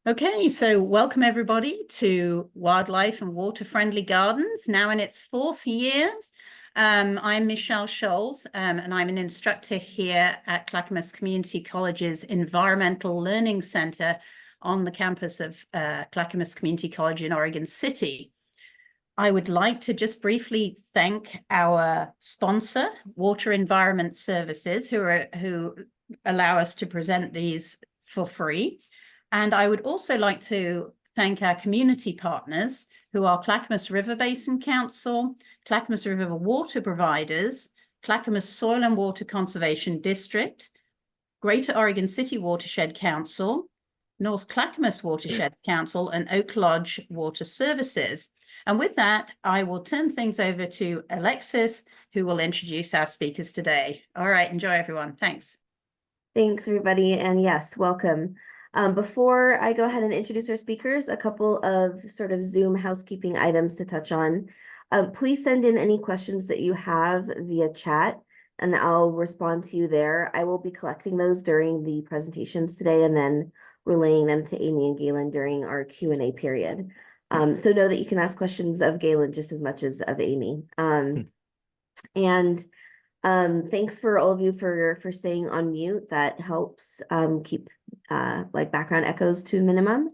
Okay, so welcome everybody to Wildlife and Water Friendly Gardens, now in its fourth year. I'm Michelle Scholes, and I'm an instructor here at Clackamas Community College's Environmental Learning Center on the campus of Clackamas Community College in Oregon City. I would like to just briefly thank our sponsor, Water Environment Services, who allow us to present these for free. And I would also like to thank our community partners, who are Clackamas River Basin Council, Clackamas River Water Providers, Clackamas Soil and Water Conservation District, Greater Oregon City Watershed Council, North Clackamas Watershed Council, and Oak Lodge Water Services. And with that, I will turn things over to Alexis, who will introduce our speakers today. All right, enjoy everyone. Thanks. Thanks, everybody. And yes, welcome. Before I go ahead and introduce our speakers, a couple of sort of Zoom housekeeping items to touch on. Please send in any questions that you have via chat, and I'll respond to you there. I will be collecting those during the presentations today and then relaying them to Amy and Galen during our Q&A period. So know that you can ask questions of Galen just as much as of Amy. Thanks for all of you for staying on mute. That helps keep like background echoes to a minimum.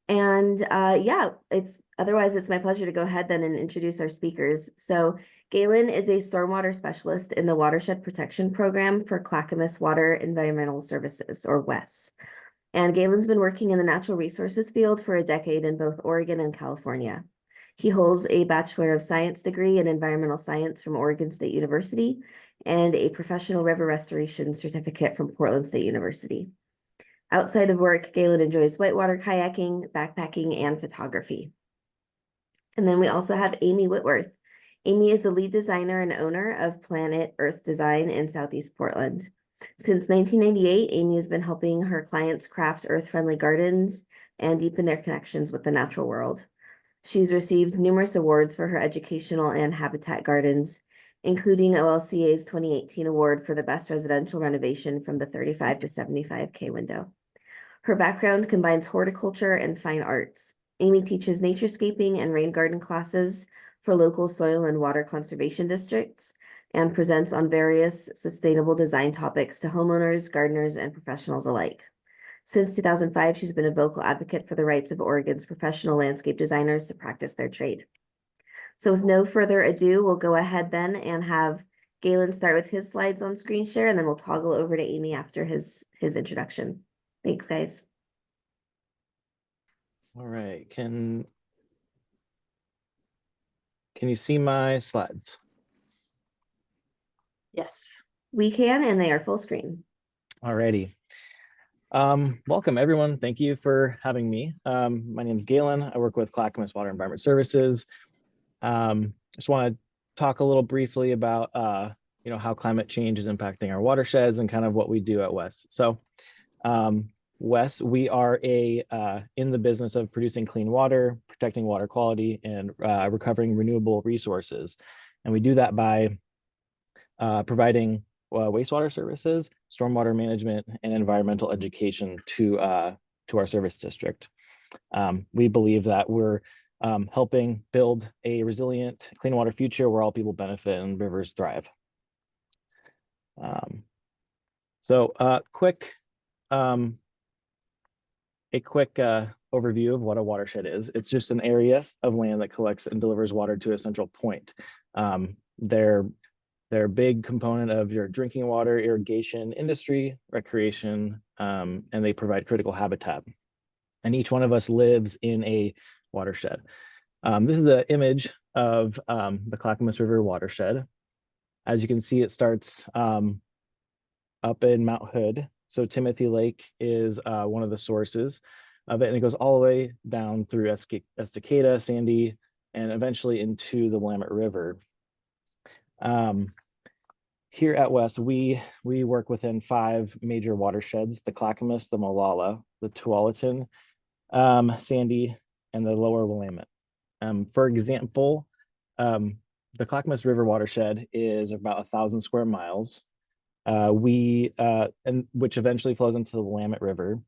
And yeah, it's my pleasure to go ahead then and introduce our speakers. So Galen is a stormwater specialist in the Watershed Protection Program for Clackamas Water Environmental Services, or WES. And Galen's been working in the natural resources field for a decade in both Oregon and California. He holds a Bachelor of Science degree in Environmental Science from Oregon State University and a Professional River Restoration certificate from Portland State University. Outside of work, Galen enjoys whitewater kayaking, backpacking, and photography. And then we also have Amy Whitworth. Amy is the lead designer and owner of Planet Earth Design in Southeast Portland. Since 1998, Amy has been helping her clients craft earth-friendly gardens and deepen their connections with the natural world. She's received numerous awards for her educational and habitat gardens, including OLCA's 2018 award for the best residential renovation from the 35 to 75K window. Her background combines horticulture and fine arts. Amy teaches naturescaping and rain garden classes for local soil and water conservation districts and presents on various sustainable design topics to homeowners, gardeners, and professionals alike. Since 2005, she's been a vocal advocate for the rights of Oregon's professional landscape designers to practice their trade. So with no further ado, we'll go ahead then and have Galen start with his slides on screen share, and then we'll toggle over to Amy after his introduction. Thanks, guys. All right, can you see my slides? Yes. We can, and they are full screen. All righty. Welcome everyone. Thank you for having me. My name is Galen. I work with Clackamas Water Environment Services. Just want to talk a little briefly about how climate change is impacting our watersheds and kind of what we do at WES. So WES, we are in the business of producing clean water, protecting water quality, and recovering renewable resources. And we do that by providing wastewater services, stormwater management, and environmental education to our service district. We believe that we're helping build a resilient, clean water future where all people benefit and rivers thrive. A quick overview of what a watershed is. It's just an area of land that collects and delivers water to a central point. They're a big component of your drinking water, irrigation, industry, recreation, and they provide critical habitat. And each one of us lives in a watershed. This is the image of the Clackamas River watershed. As you can see, it starts up in Mount Hood. So Timothy Lake is one of the sources of it, and it goes all the way down through Educator, Sandy, and eventually into the Willamette River. Here at WES, we work within 5 major watersheds: the Clackamas, the Molalla, the Tualatin, Sandy, and the Lower Willamette. For example, the Clackamas River watershed is about 1,000 square miles, which eventually flows into the Willamette River.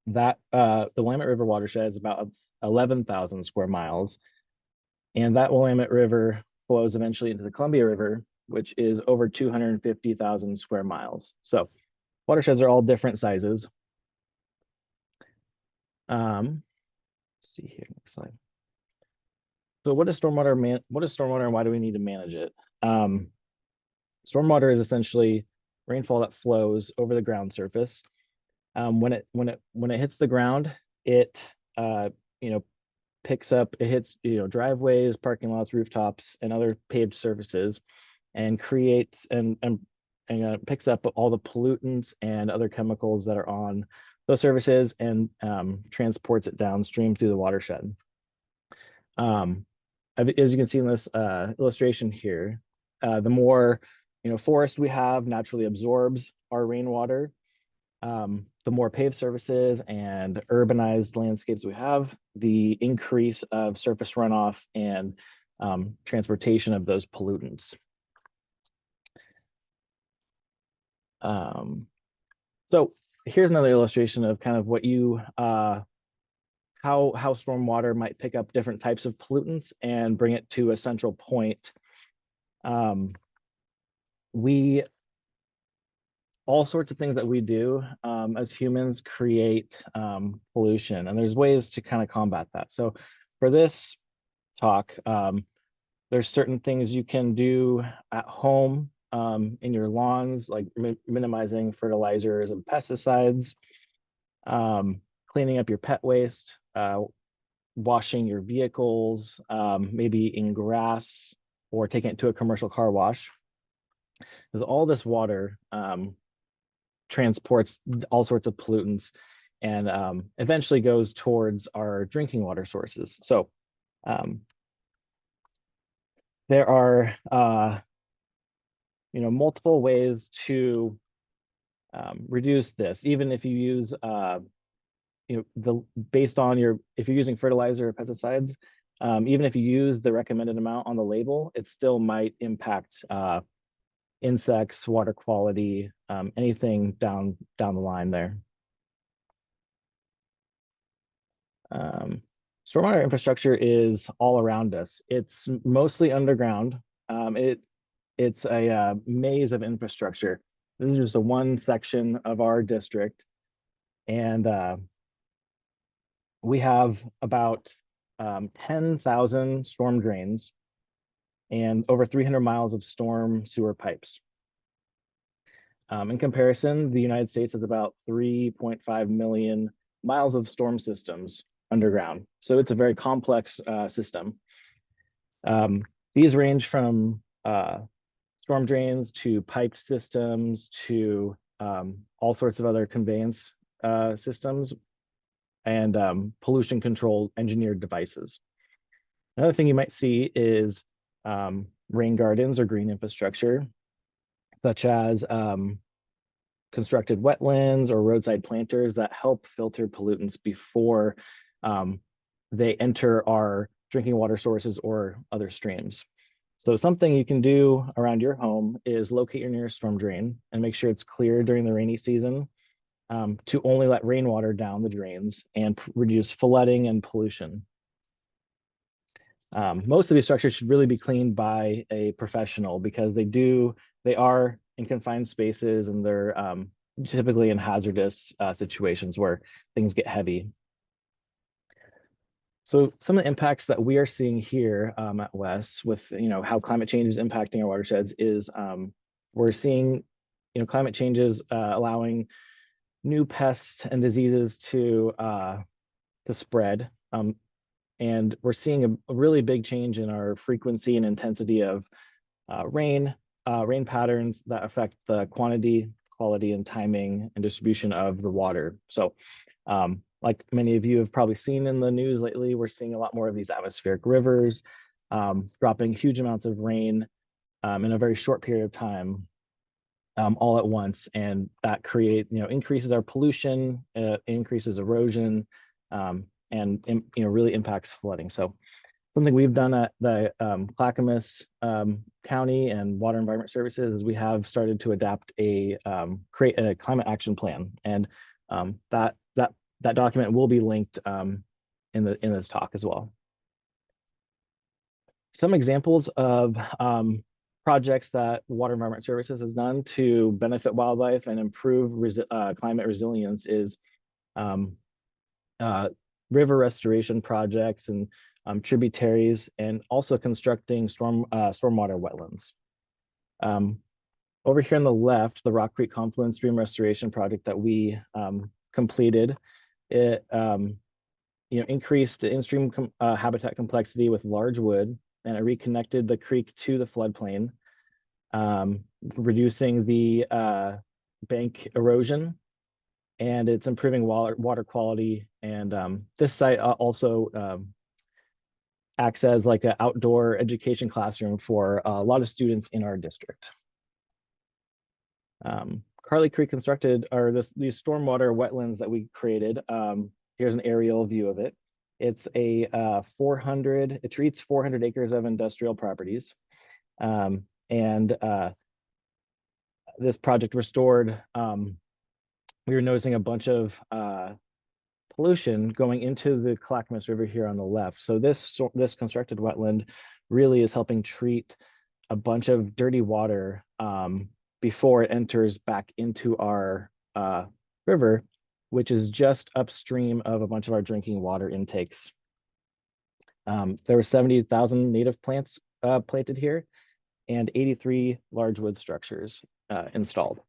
That the Willamette River watershed is about 11,000 square miles, and that Willamette River flows eventually into the Columbia River, which is over 250,000 square miles. So watersheds are all different sizes. Let's see here, next slide. So what is stormwater and why do we need to manage it? Stormwater is essentially rainfall that flows over the ground surface. When it hits the ground, it picks up, it hits driveways, parking lots, rooftops, and other paved surfaces, and creates and picks up all the pollutants and other chemicals that are on those surfaces and transports it downstream through the watershed. As you can see in this illustration here, the more forest we have naturally absorbs our rainwater. The more paved surfaces and urbanized landscapes we have, the increase of surface runoff and transportation of those pollutants. So here's another illustration of kind of what how stormwater might pick up different types of pollutants and bring it to a central point. All sorts of things that we do as humans create pollution, and there's ways to kind of combat that. So for this talk, there's certain things you can do at home in your lawns, like minimizing fertilizers and pesticides, cleaning up your pet waste, washing your vehicles, maybe in grass or taking it to a commercial car wash. Because all this water transports all sorts of pollutants and eventually goes towards our drinking water sources. So there are multiple ways to reduce this, even if you use based on if you're using fertilizer or pesticides, even if you use the recommended amount on the label, it still might impact insects, water quality, anything down the line there. Stormwater infrastructure is all around us. It's mostly underground. It's a maze of infrastructure. This is just a one section of our district, and we have about 10,000 storm drains and over 300 miles of storm sewer pipes. In comparison, the United States has about 3.5 million miles of storm systems underground. So it's a very complex system. These range from storm drains to piped systems to all sorts of other conveyance systems and pollution control engineered devices. Another thing you might see is rain gardens or green infrastructure, such as constructed wetlands or roadside planters that help filter pollutants before they enter our drinking water sources or other streams. So something you can do around your home is locate your nearest storm drain and make sure it's clear during the rainy season to only let rainwater down the drains and reduce flooding and pollution. Most of these structures should really be cleaned by a professional because they are in confined spaces and they're typically in hazardous situations where things get heavy. So some of the impacts that we are seeing here at West with how climate change is impacting our watersheds is we're seeing climate changes allowing new pests and diseases to spread. And we're seeing a really big change in our frequency and intensity of rain patterns that affect the quantity, quality, and timing and distribution of the water. So like many of you have probably seen in the news lately, we're seeing a lot more of these atmospheric rivers dropping huge amounts of rain in a very short period of time all at once. And that increases our pollution, increases erosion, and really impacts flooding. So something we've done at the Clackamas County and Water Environment Services is we have started to adapt create a climate action plan, and that that document will be linked in this talk as well. Some examples of projects that Water Environment Services has done to benefit wildlife and improve climate resilience is river restoration projects and tributaries, and also constructing stormwater wetlands. Over here on the left, the Rock Creek Confluence Stream Restoration Project that we completed, it increased the in-stream habitat complexity with large wood, and it reconnected the creek to the floodplain, reducing the bank erosion, and it's improving water quality. And this site also acts as like an outdoor education classroom for a lot of students in our district. Carly Creek constructed, or these stormwater wetlands that we created. Here's an aerial view of it. It's a it treats 400 acres of industrial properties. This project restored, we were noticing a bunch of pollution going into the Clackamas River here on the left. So this constructed wetland really is helping treat a bunch of dirty water before it enters back into our river, which is just upstream of a bunch of our drinking water intakes. There were 70,000 native plants planted here and 83 large wood structures installed.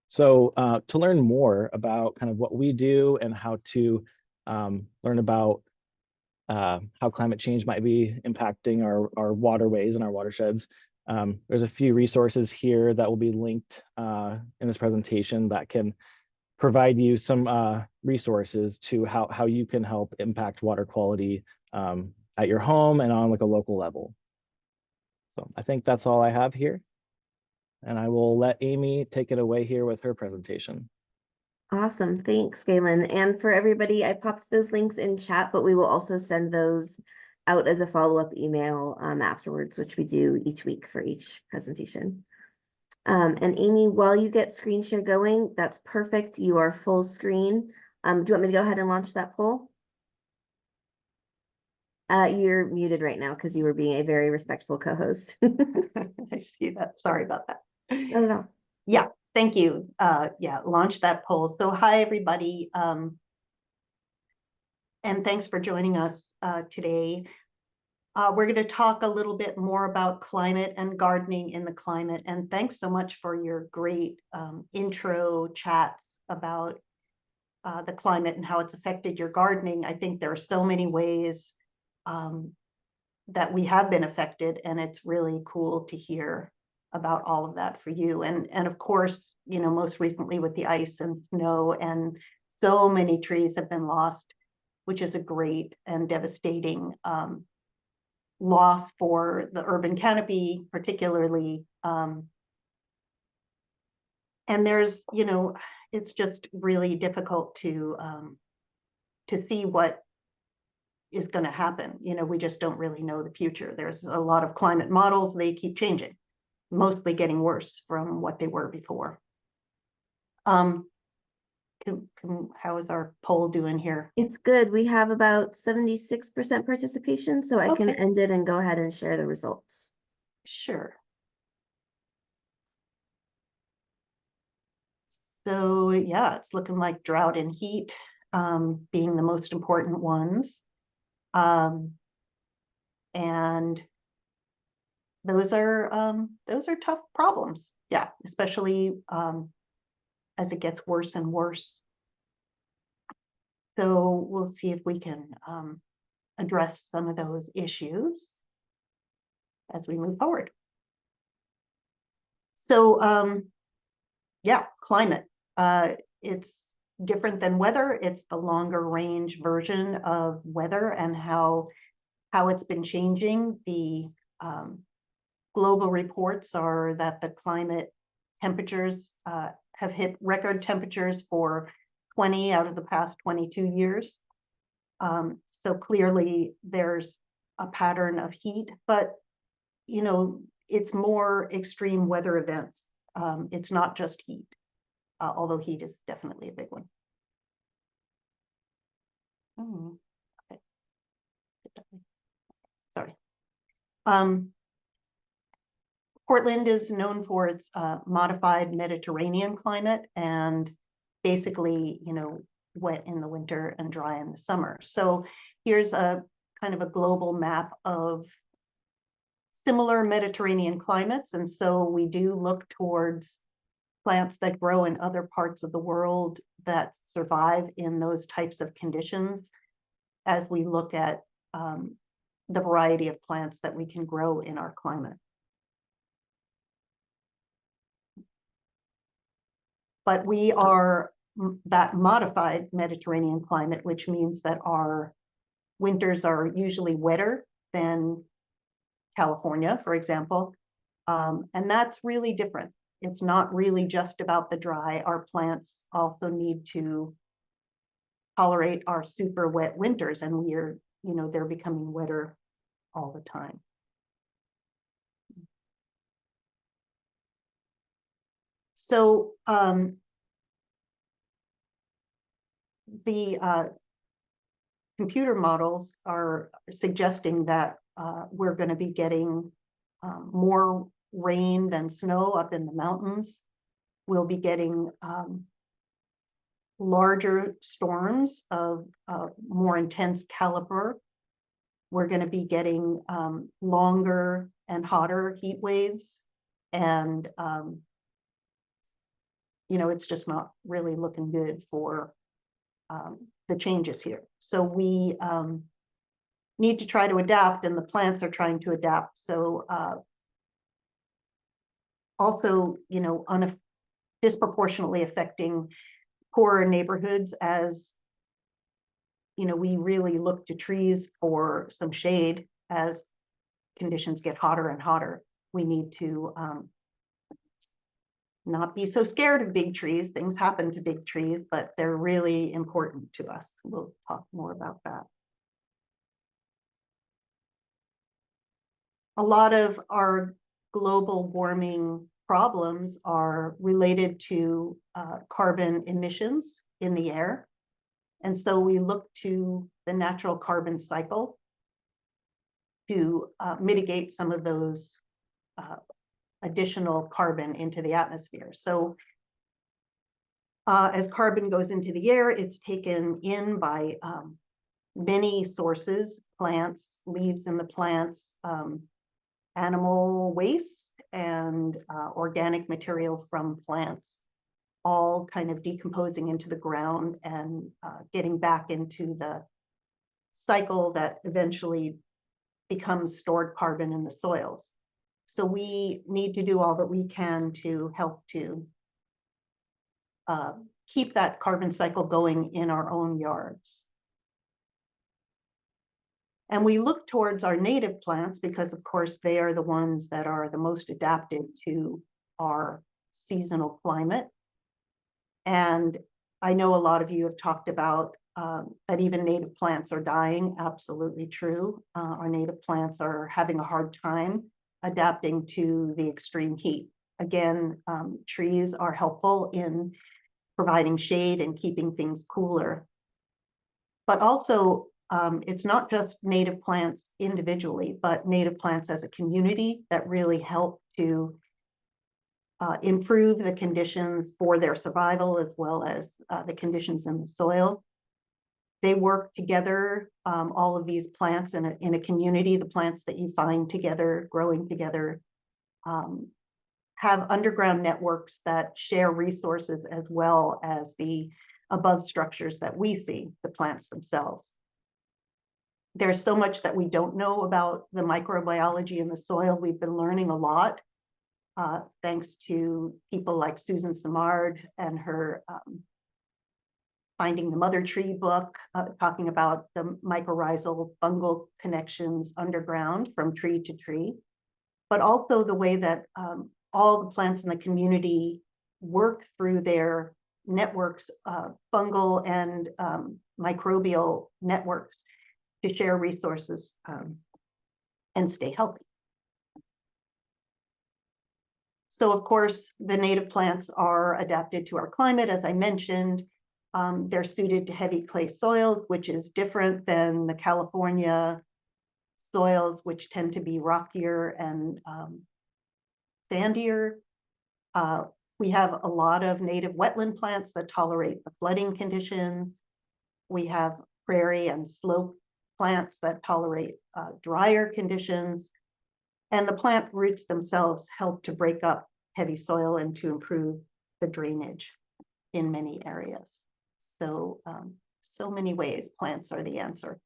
So to learn more about kind of what we do and how to learn about how climate change might be impacting our waterways and our watersheds, there's a few resources here that will be linked in this presentation that can provide you some resources to how you can help impact water quality at your home and on like a local level. So I think that's all I have here. And I will let Amy take it away here with her presentation. Awesome. Thanks, Galen. And for everybody, I popped those links in chat, but we will also send those out as a follow-up email afterwards, which we do each week for each presentation. And Amy, while you get screen share going, that's perfect. You are full screen. Do you want me to go ahead and launch that poll? You're muted right now because you were being a very respectful co-host. I see that. Sorry about that. Not at all. Yeah, thank you. Yeah, launch that poll. So hi, everybody. And thanks for joining us today. We're going to talk a little bit more about climate and gardening in the climate. And thanks so much for your great intro chats about the climate and how it's affected your gardening. I think there are so many ways that we have been affected, and it's really cool to hear about all of that for you. And of course, you know, most recently with the ice and snow, and so many trees have been lost, which is a great and devastating loss for the urban canopy, particularly. And there's, you know, it's just really difficult to see what is going to happen. You know, we just don't really know the future. There's a lot of climate models, they keep changing, mostly getting worse from what they were before. How is our poll doing here? It's good. We have about 76% participation, so I can Okay. end it and go ahead and share the results. Sure. So yeah, it's looking like drought and heat being the most important ones. And those are tough problems. Yeah, especially as it gets worse and worse. So we'll see if we can address some of those issues as we move forward. So yeah, climate. It's different than weather. It's the longer range version of weather and how it's been changing. The global reports are that the climate temperatures have hit record temperatures for 20 out of the past 22 years. So clearly there's a pattern of heat, but you know, it's more extreme weather events. It's not just heat, although heat is definitely a big one. Okay. Sorry. Portland is known for its modified Mediterranean climate and basically, wet in the winter and dry in the summer. So here's a kind of a global map of similar Mediterranean climates. And so we do look towards plants that grow in other parts of the world that survive in those types of conditions as we look at the variety of plants that we can grow in our climate. But we are that modified Mediterranean climate, which means that our winters are usually wetter than California, for example. And that's really different. It's not really just about the dry. Our plants also need to tolerate our super wet winters, and they're becoming wetter all the time. So the computer models are suggesting that we're going to be getting more rain than snow up in the mountains. We'll be getting larger storms of more intense caliber. We're going to be getting longer and hotter heat waves, and it's just not really looking good for the changes here. So we need to try to adapt, and the plants are trying to adapt. So also, disproportionately affecting poorer neighborhoods as, we really look to trees for some shade as conditions get hotter and hotter. We need to not be so scared of big trees. Things happen to big trees, but they're really important to us. We'll talk more about that. A lot of our global warming problems are related to carbon emissions in the air. And so we look to the natural carbon cycle to mitigate some of those additional carbon into the atmosphere. So as carbon goes into the air, it's taken in by many sources: plants, leaves in the plants, animal waste, and organic material from plants, all kind of decomposing into the ground and getting back into the cycle that eventually becomes stored carbon in the soils. So we need to do all that we can to help to keep that carbon cycle going in our own yards. And we look towards our native plants because, of course, they are the ones that are the most adapted to our seasonal climate. And I know a lot of you have talked about that even native plants are dying. Absolutely true. Our native plants are having a hard time adapting to the extreme heat. Again, trees are helpful in providing shade and keeping things cooler. But also, it's not just native plants individually, but native plants as a community that really help to improve the conditions for their survival, as well as the conditions in the soil. They work together, all of these plants in a community. The plants that you find together, growing together, have underground networks that share resources as well as the above structures that we see, the plants themselves. There's so much that we don't know about the microbiology in the soil. We've been learning a lot thanks to people like Susan Simard and her Finding the Mother Tree book, talking about the mycorrhizal fungal connections underground from tree to tree, but also the way that all the plants in the community work through their networks, fungal and microbial networks, to share resources and stay healthy. So of course, the native plants are adapted to our climate, as I mentioned. They're suited to heavy clay soils, which is different than the California soils, which tend to be rockier and sandier. We have a lot of native wetland plants that tolerate the flooding conditions. We have prairie and slope plants that tolerate drier conditions. And the plant roots themselves help to break up heavy soil and to improve the drainage in many areas. So, so many ways plants are the answer.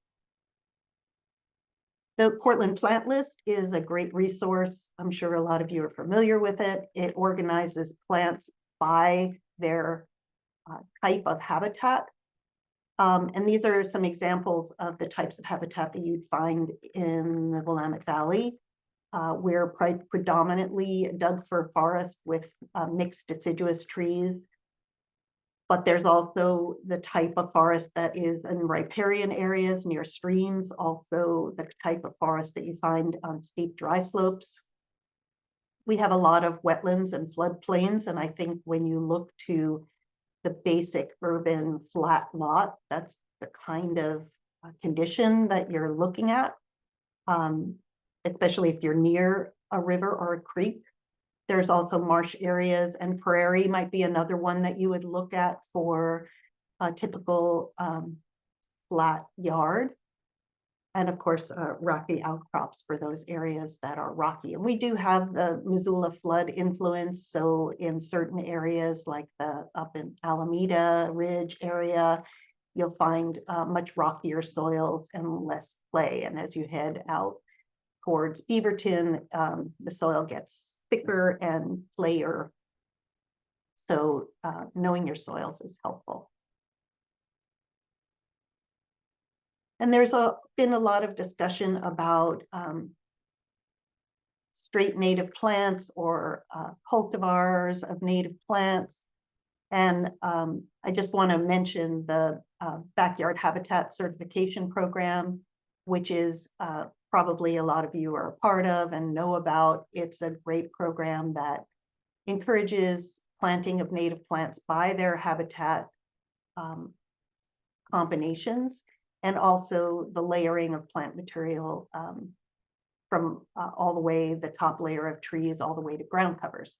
The Portland Plant List is a great resource. I'm sure a lot of you are familiar with it. It organizes plants by their type of habitat. And these are some examples of the types of habitat that you'd find in the Willamette Valley. We're predominantly Doug fir forest with mixed deciduous trees. But there's also the type of forest that is in riparian areas near streams, also the type of forest that you find on steep dry slopes. We have a lot of wetlands and floodplains, and I think when you look to the basic urban flat lot, that's the kind of condition that you're looking at, especially if you're near a river or a creek. There's also marsh areas, and prairie might be another one that you would look at for a typical flat yard. And of course, rocky outcrops for those areas that are rocky. And we do have the Missoula flood influence. So in certain areas like the up in Alameda Ridge area, you'll find much rockier soils and less clay. And as you head out towards Beaverton, the soil gets thicker and clayer. So knowing your soils is helpful. And there's been a lot of discussion about straight native plants or cultivars of native plants. And I just want to mention the Backyard Habitat Certification Program, which is probably a lot of you are a part of and know about. It's a great program that encourages planting of native plants by their habitat combinations, and also the layering of plant material from all the way, the top layer of trees, all the way to ground covers.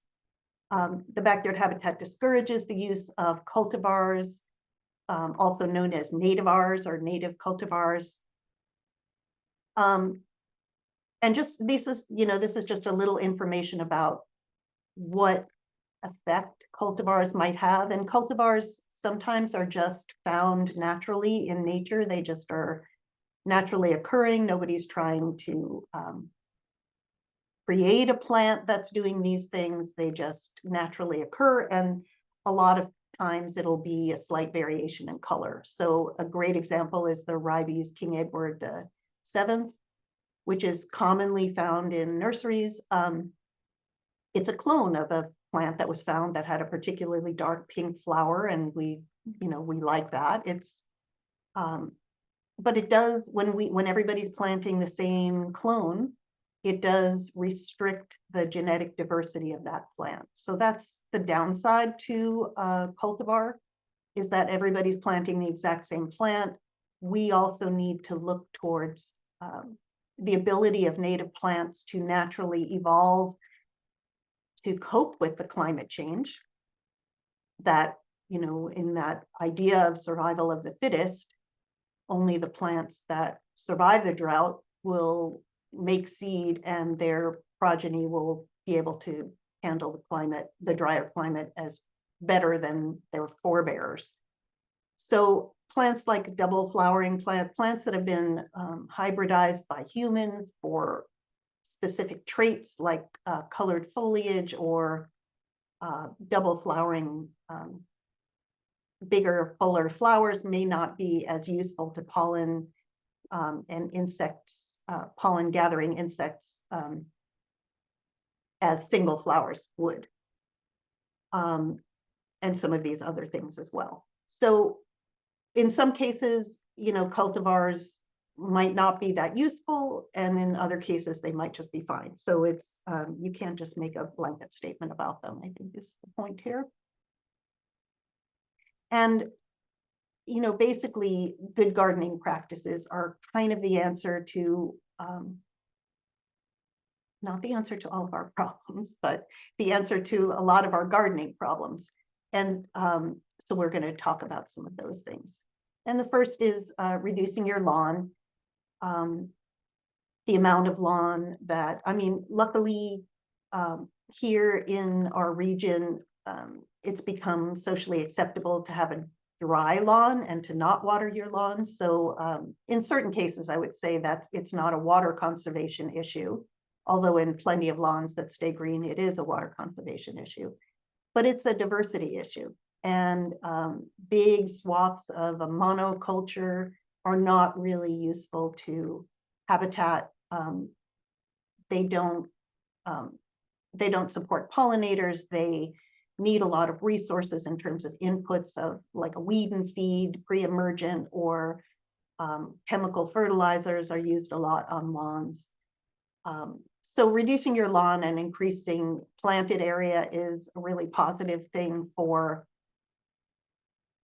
The Backyard Habitat discourages the use of cultivars, also known as nativars or native cultivars. And just this is just a little information about what effect cultivars might have. And cultivars sometimes are just found naturally in nature. They just are naturally occurring. Nobody's trying to create a plant that's doing these things. They just naturally occur. And a lot of times it'll be a slight variation in color. So a great example is the Ribes King Edward VII, which is commonly found in nurseries. It's a clone of a plant that was found that had a particularly dark pink flower, and we like that. It's but it does, when everybody's planting the same clone, it does restrict the genetic diversity of that plant. So that's the downside to a cultivar, is that everybody's planting the exact same plant. We also need to look towards the ability of native plants to naturally evolve to cope with the climate change. That, in that idea of survival of the fittest, only the plants that survive the drought will make seed, and their progeny will be able to handle the climate, the drier climate, as better than their forebears. So plants like double flowering plants that have been hybridized by humans for specific traits like colored foliage or double flowering, bigger, fuller flowers may not be as useful to pollen and insects, pollen gathering insects as single flowers would, and some of these other things as well. So in some cases, cultivars might not be that useful, and in other cases they might just be fine. So it's you can't just make a blanket statement about them, I think is the point here. And you know, basically good gardening practices are kind of the answer to, not the answer to all of our problems, but the answer to a lot of our gardening problems. And so we're going to talk about some of those things. And the first is reducing your lawn. The amount of lawn that, I mean, luckily here in our region, it's become socially acceptable to have a dry lawn and to not water your lawn. So in certain cases, I would say that it's not a water conservation issue, although in plenty of lawns that stay green, it is a water conservation issue, but it's a diversity issue. And big swaths of a monoculture are not really useful to habitat. They don't support pollinators. They need a lot of resources in terms of inputs of like a weed and feed, pre-emergent, or chemical fertilizers are used a lot on lawns. So reducing your lawn and increasing planted area is a really positive thing for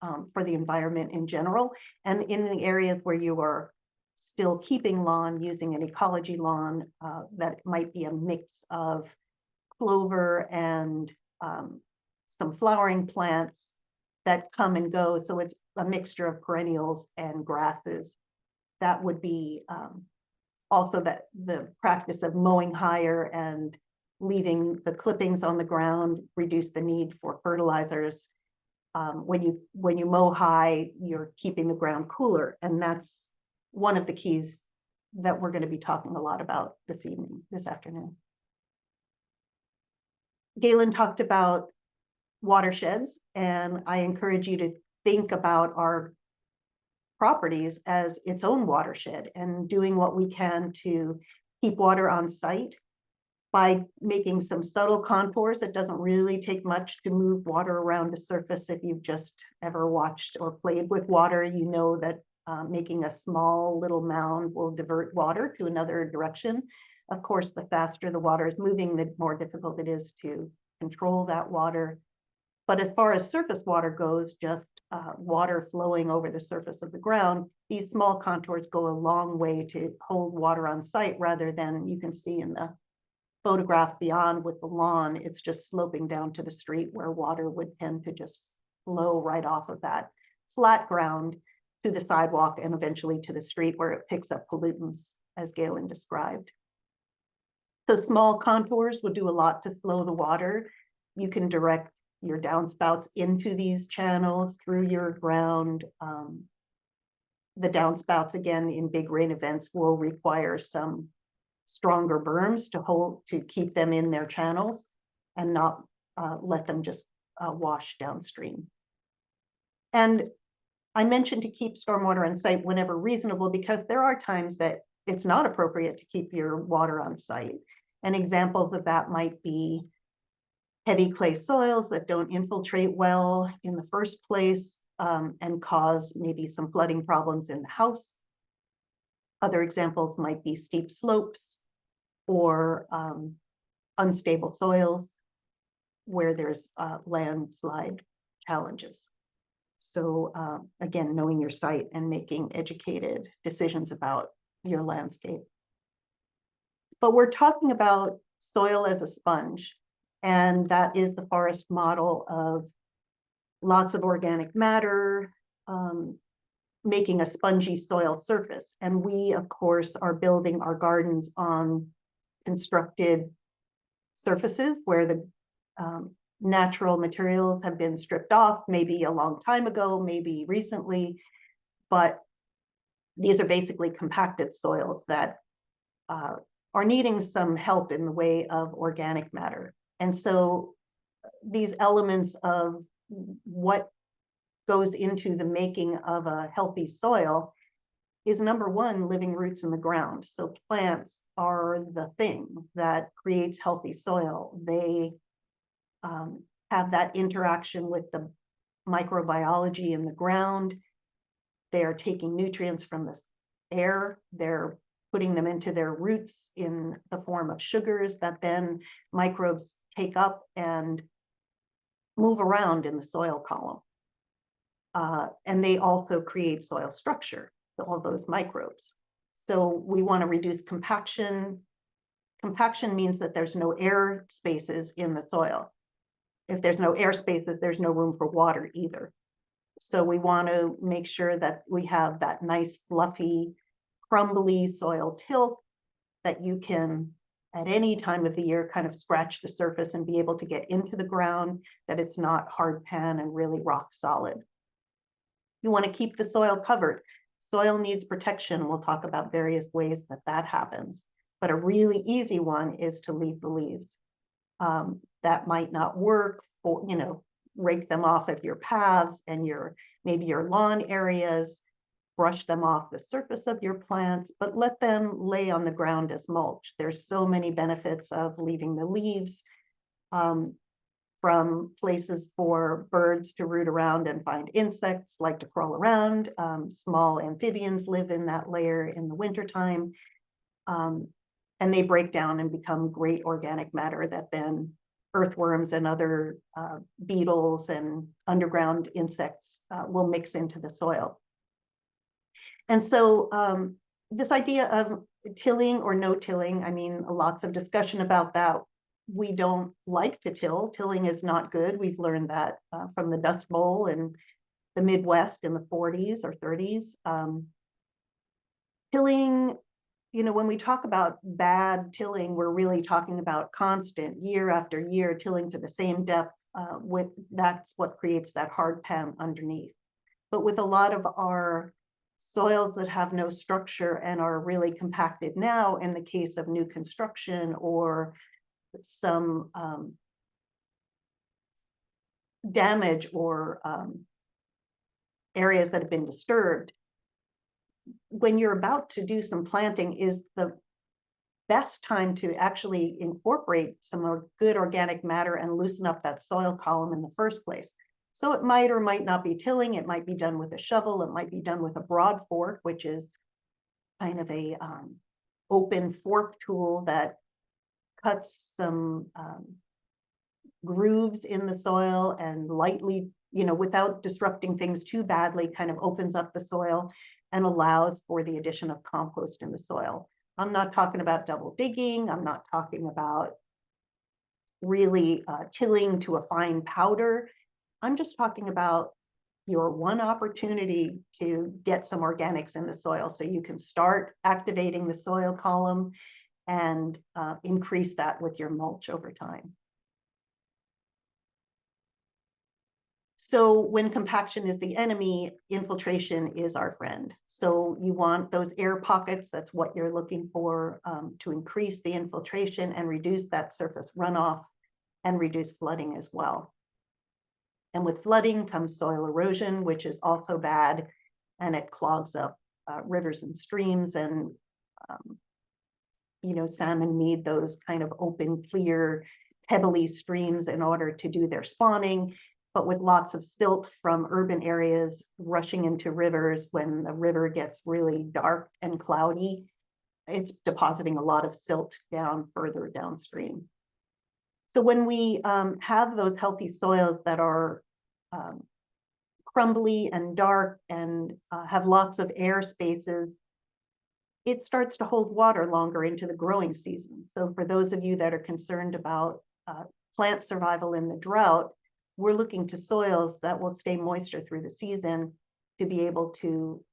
the environment in general. And in the areas where you are still keeping lawn, using an ecology lawn, that might be a mix of clover and some flowering plants that come and go. So it's a mixture of perennials and grasses. That would be also that the practice of mowing higher and leaving the clippings on the ground, reduce the need for fertilizers. When you mow high, you're keeping the ground cooler, and that's one of the keys that we're going to be talking a lot about this afternoon. Galen talked about watersheds, and I encourage you to think about our properties as its own watershed and doing what we can to keep water on site by making some subtle contours. It doesn't really take much to move water around a surface. If you've just ever watched or played with water, you know that making a small little mound will divert water to another direction. Of course, the faster the water is moving, the more difficult it is to control that water. But as far as surface water goes, just water flowing over the surface of the ground, these small contours go a long way to hold water on site, rather than you can see in the photograph beyond with the lawn, it's just sloping down to the street where water would tend to just flow right off of that flat ground to the sidewalk and eventually to the street where it picks up pollutants, as Galen described. So small contours will do a lot to slow the water. You can direct your downspouts into these channels through your ground. The downspouts, again, in big rain events will require some stronger berms to keep them in their channels and not let them just wash downstream. And I mentioned to keep stormwater on site whenever reasonable, because there are times that it's not appropriate to keep your water on site. And examples of that might be heavy clay soils that don't infiltrate well in the first place and cause maybe some flooding problems in the house. Other examples might be steep slopes or unstable soils where there's landslide challenges. So again, knowing your site and making educated decisions about your landscape. But we're talking about soil as a sponge, and that is the forest model of lots of organic matter, making a spongy soil surface. And we, of course, are building our gardens on constructed surfaces where the natural materials have been stripped off, maybe a long time ago, maybe recently, but these are basically compacted soils that are needing some help in the way of organic matter. And so these elements of what goes into the making of a healthy soil is, number one, living roots in the ground. So plants are the thing that creates healthy soil. They have that interaction with the microbiology in the ground. They are taking nutrients from the air. They're putting them into their roots in the form of sugars that then microbes take up and move around in the soil column. And they also create soil structure, all those microbes. So we want to reduce compaction. Compaction means that there's no air spaces in the soil. If there's no air spaces, there's no room for water either. So we want to make sure that we have that nice, fluffy, crumbly soil tilth that you can, at any time of the year, kind of scratch the surface and be able to get into the ground, that it's not hard pan and really rock solid. You want to keep the soil covered. Soil needs protection. We'll talk about various ways that that happens. But a really easy one is to leave the leaves. That might not work for, rake them off of your paths and maybe your lawn areas, brush them off the surface of your plants, but let them lay on the ground as mulch. There's so many benefits of leaving the leaves, from places for birds to root around and find insects, like to crawl around. Small amphibians live in that layer in the wintertime. And they break down and become great organic matter that then earthworms and other beetles and underground insects will mix into the soil. And so this idea of tilling or no tilling, I mean, lots of discussion about that. We don't like to till. Tilling is not good. We've learned that from the Dust Bowl in the Midwest in the 40s or 30s. Tilling, when we talk about bad tilling, we're really talking about constant, year after year, tilling to the same depth. That's what creates that hard pan underneath. But with a lot of our soils that have no structure and are really compacted now, in the case of new construction or some damage or areas that have been disturbed, when you're about to do some planting is the best time to actually incorporate some good organic matter and loosen up that soil column in the first place. So it might or might not be tilling. It might be done with a shovel. It might be done with a broad fork, which is kind of a open fork tool that cuts some grooves in the soil and lightly, without disrupting things too badly, kind of opens up the soil and allows for the addition of compost in the soil. I'm not talking about double digging. I'm not talking about really tilling to a fine powder. I'm just talking about your one opportunity to get some organics in the soil so you can start activating the soil column and increase that with your mulch over time. So when compaction is the enemy, infiltration is our friend. So you want those air pockets. That's what you're looking for, to increase the infiltration and reduce that surface runoff and reduce flooding as well. And with flooding comes soil erosion, which is also bad, and it clogs up rivers and streams. And salmon need those kind of open, clear, pebbly streams in order to do their spawning. But with lots of silt from urban areas rushing into rivers, when the river gets really dark and cloudy, it's depositing a lot of silt down further downstream. So when we have those healthy soils that are crumbly and dark and have lots of air spaces, it starts to hold water longer into the growing season. So for those of you that are concerned about plant survival in the drought, we're looking to soils that will stay moisture through the season to be able to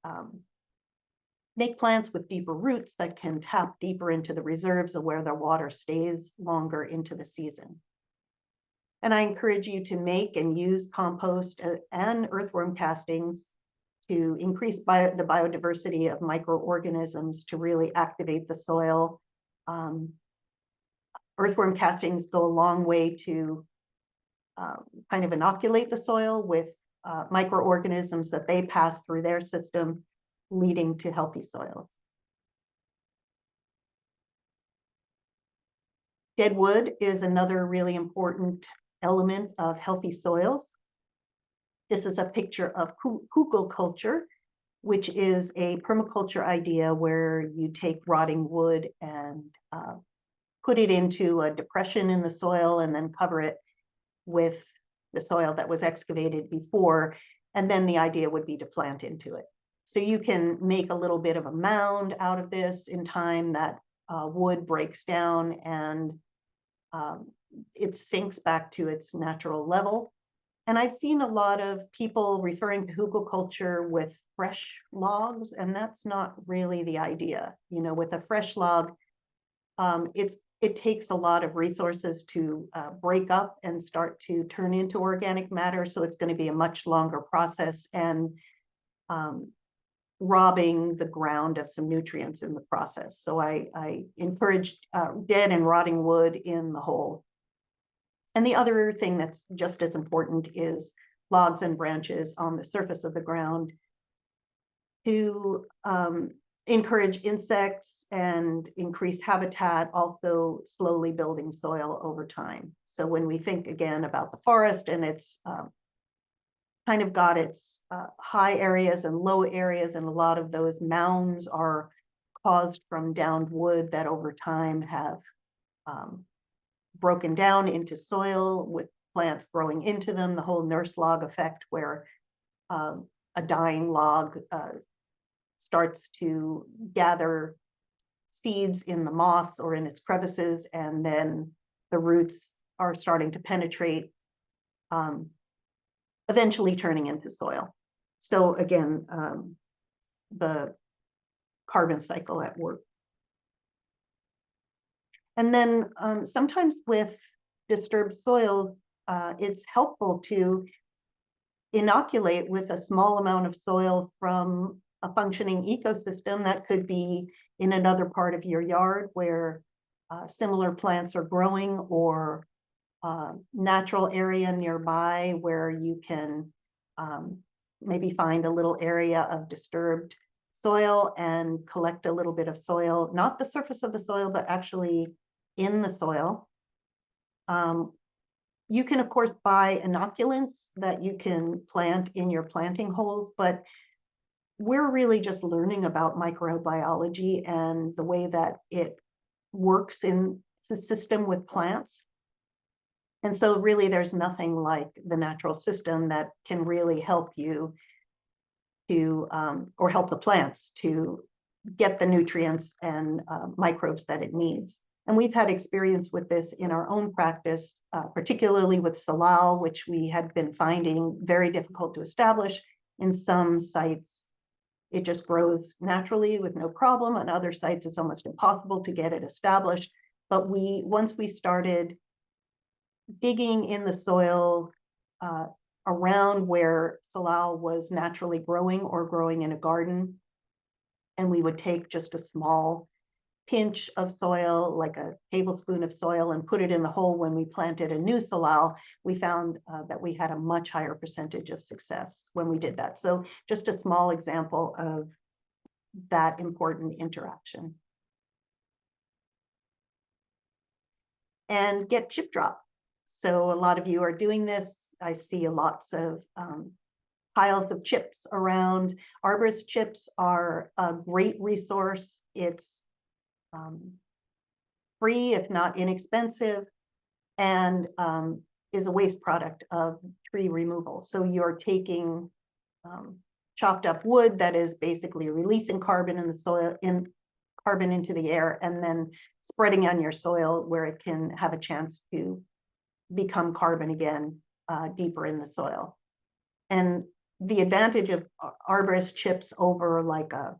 make plants with deeper roots that can tap deeper into the reserves of where their water stays longer into the season. And I encourage you to make and use compost and earthworm castings to increase the biodiversity of microorganisms to really activate the soil. Earthworm castings go a long way to kind of inoculate the soil with microorganisms that they pass through their system, leading to healthy soils. Dead wood is another really important element of healthy soils. This is a picture of kugel culture, which is a permaculture idea where you take rotting wood and put it into a depression in the soil and then cover it with the soil that was excavated before. And then the idea would be to plant into it. So you can make a little bit of a mound out of this in time that wood breaks down and it sinks back to its natural level. And I've seen a lot of people referring to hugelkultur with fresh logs, and that's not really the idea. You know, with a fresh log, it takes a lot of resources to break up and start to turn into organic matter. So it's going to be a much longer process and robbing the ground of some nutrients in the process. So I encourage dead and rotting wood in the hole. And the other thing that's just as important is logs and branches on the surface of the ground to encourage insects and increase habitat, also slowly building soil over time. So when we think again about the forest and it's kind of got its high areas and low areas, and a lot of those mounds are caused from downed wood that over time have broken down into soil with plants growing into them, the whole nurse log effect where a dying log starts to gather seeds in the moss or in its crevices, and then the roots are starting to penetrate, eventually turning into soil. So again, the carbon cycle at work. And then sometimes with disturbed soil, it's helpful to inoculate with a small amount of soil from a functioning ecosystem that could be in another part of your yard where similar plants are growing, or natural area nearby where you can maybe find a little area of disturbed soil and collect a little bit of soil, not the surface of the soil, but actually in the soil. You can, of course, buy inoculants that you can plant in your planting holes, but we're really just learning about microbiology and the way that it works in the system with plants. And so really there's nothing like the natural system that can really help you to, or help the plants to get the nutrients and microbes that it needs. And we've had experience with this in our own practice, particularly with salal, which we had been finding very difficult to establish. In some sites, it just grows naturally with no problem. On other sites, it's almost impossible to get it established. But once we started digging in the soil around where salal was naturally growing or growing in a garden, and we would take just a small pinch of soil, like a tablespoon of soil, and put it in the hole when we planted a new salal, we found that we had a much higher percentage of success when we did that. So just a small example of that important interaction. And get chip drop. So a lot of you are doing this. I see lots of piles of chips around. Arborist chips are a great resource. It's free, if not inexpensive, and is a waste product of tree removal. So you're taking chopped up wood that is basically releasing carbon in the soil, carbon into the air, and then spreading on your soil where it can have a chance to become carbon again deeper in the soil. And the advantage of arborist chips over like a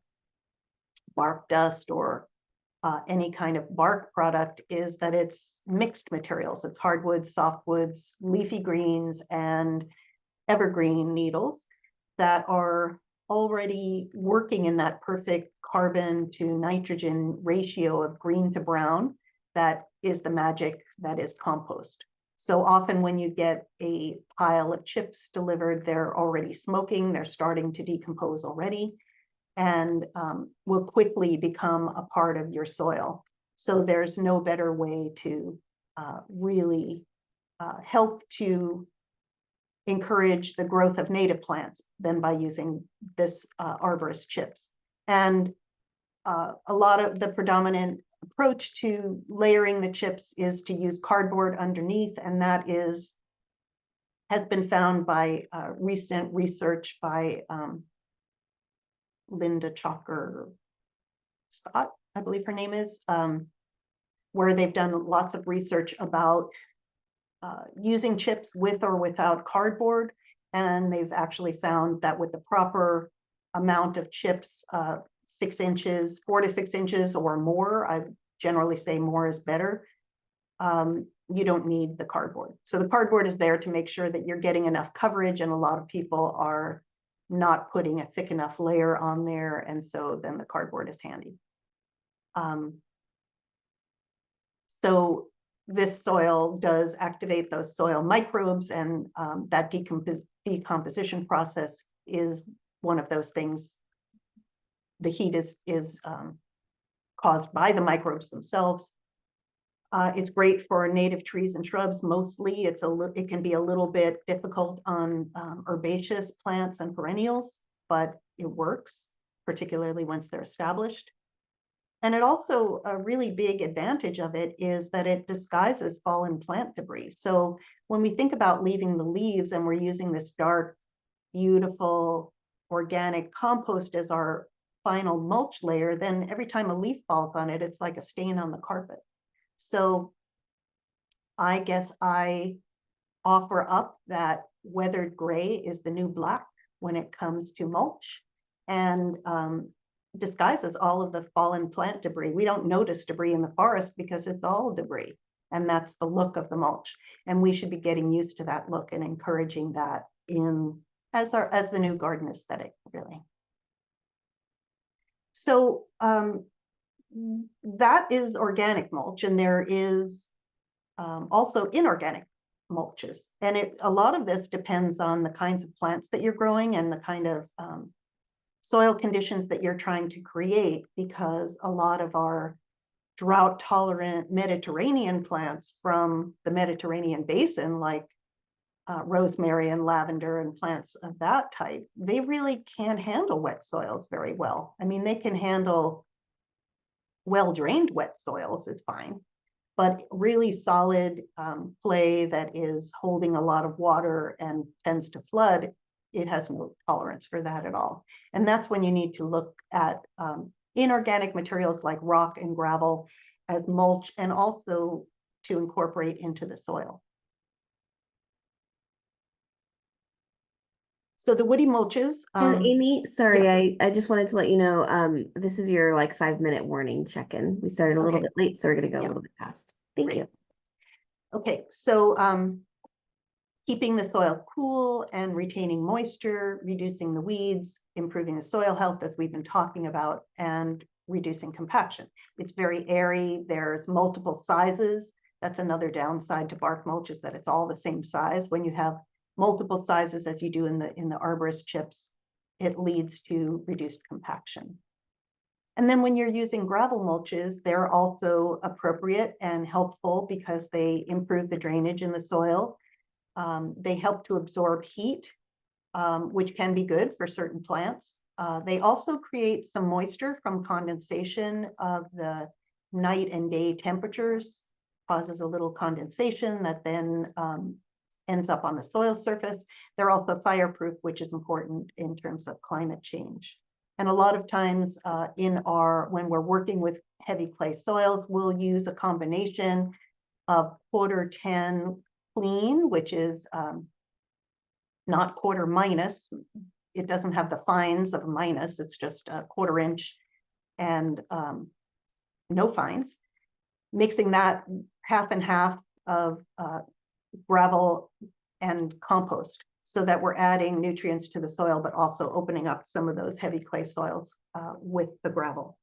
bark dust or any kind of bark product is that it's mixed materials. It's hardwoods, softwoods, leafy greens, and evergreen needles that are already working in that perfect carbon to nitrogen ratio of green to brown. That is the magic that is compost. So often when you get a pile of chips delivered, they're already smoking, they're starting to decompose already, and will quickly become a part of your soil. So there's no better way to really help to encourage the growth of native plants than by using this arborist chips. And a lot of the predominant approach to layering the chips is to use cardboard underneath, and that is has been found by recent research by Linda Chalker Scott, I believe her name is, where they've done lots of research about using chips with or without cardboard. And they've actually found that with the proper amount of chips, 6 inches, 4 to 6 inches or more, I generally say more is better, you don't need the cardboard. So the cardboard is there to make sure that you're getting enough coverage, and a lot of people are not putting a thick enough layer on there, and so then the cardboard is handy. So this soil does activate those soil microbes, and that decomposition process is one of those things. The heat is caused by the microbes themselves. It's great for native trees and shrubs. Mostly, it can be a little bit difficult on herbaceous plants and perennials, but it works, particularly once they're established. And it also, a really big advantage of it is that it disguises fallen plant debris. So when we think about leaving the leaves and we're using this dark, beautiful, organic compost as our final mulch layer, then every time a leaf falls on it, it's like a stain on the carpet. So I guess I offer up that weathered gray is the new black when it comes to mulch, and disguises all of the fallen plant debris. We don't notice debris in the forest because it's all debris, and that's the look of the mulch. And we should be getting used to that look and encouraging that in as the new garden aesthetic, really. So that is organic mulch, and there is also inorganic mulches. And a lot of this depends on the kinds of plants that you're growing and the kind of soil conditions that you're trying to create, because a lot of our drought tolerant Mediterranean plants from the Mediterranean basin, like rosemary and lavender and plants of that type, they really can't handle wet soils very well. I mean, they can handle well-drained wet soils is fine, but really solid clay that is holding a lot of water and tends to flood, it has no tolerance for that at all. And that's when you need to look at inorganic materials like rock and gravel as mulch, and also to incorporate into the soil. So the woody mulches. And Amy, sorry, yeah. I just wanted to let you know, this is your like 5-minute warning check-in. We started a little bit late, so we're gonna go a little bit past. Thank you. Okay, so keeping the soil cool and retaining moisture, reducing the weeds, improving the soil health, as we've been talking about, and reducing compaction. It's very airy. There's multiple sizes. That's another downside to bark mulch, is that it's all the same size. When you have multiple sizes, as you do in the arborist chips, it leads to reduced compaction. And then when you're using gravel mulches, they're also appropriate and helpful because they improve the drainage in the soil. They help to absorb heat, which can be good for certain plants. They also create some moisture from condensation of the night and day temperatures, causes a little condensation that then ends up on the soil surface. They're also fireproof, which is important in terms of climate change. And a lot of times when we're working with heavy clay soils, we'll use a combination of 1/4-10 clean, which is not quarter minus. It doesn't have the fines of a minus. It's just a 1/4 inch and no fines. Mixing that half and half of gravel and compost, so that we're adding nutrients to the soil, but also opening up some of those heavy clay soils with the gravel.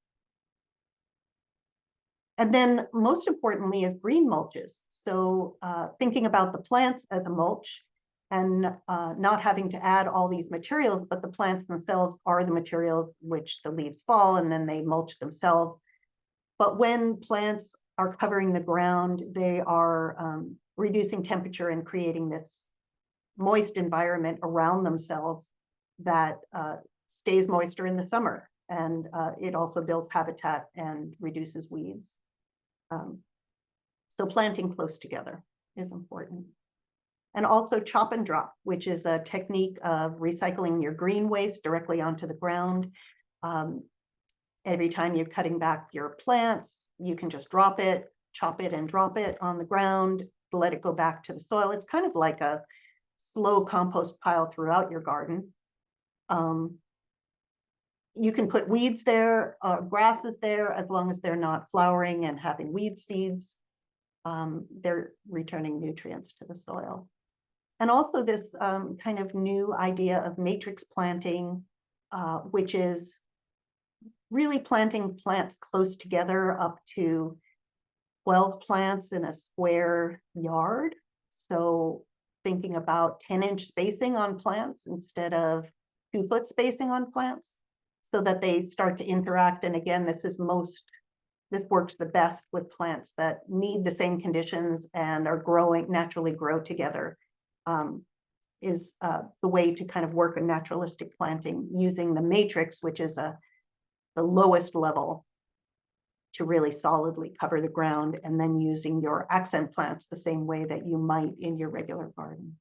And then most importantly is green mulches. So thinking about the plants as a mulch, and not having to add all these materials, but the plants themselves are the materials which the leaves fall, and then they mulch themselves. But when plants are covering the ground, they are reducing temperature and creating this moist environment around themselves that stays moister in the summer. And it also builds habitat and reduces weeds. So planting close together is important. And also chop and drop, which is a technique of recycling your green waste directly onto the ground. Every time you're cutting back your plants, you can just drop it, chop it and drop it on the ground, let it go back to the soil. It's kind of like a slow compost pile throughout your garden. You can put weeds there, grasses there, as long as they're not flowering and having weed seeds. They're returning nutrients to the soil. And also this kind of new idea of matrix planting, which is really planting plants close together, up to 12 plants in a square yard. So thinking about 10-inch spacing on plants instead of 2-foot spacing on plants, so that they start to interact. And again, this works the best with plants that need the same conditions and are naturally grow together. Is the way to kind of work a naturalistic planting using the matrix, which is the lowest level to really solidly cover the ground, and then using your accent plants the same way that you might in your regular garden.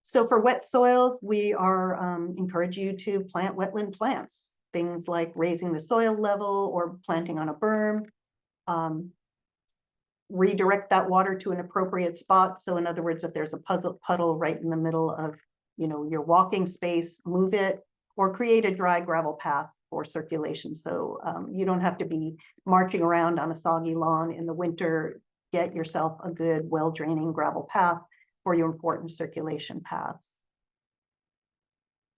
So for wet soils, we encourage you to plant wetland plants, things like raising the soil level or planting on a berm. Redirect that water to an appropriate spot. So in other words, if there's a puddle right in the middle of your walking space, move it, or create a dry gravel path for circulation. So you don't have to be marching around on a soggy lawn in the winter. Get yourself a good, well-draining gravel path for your important circulation paths.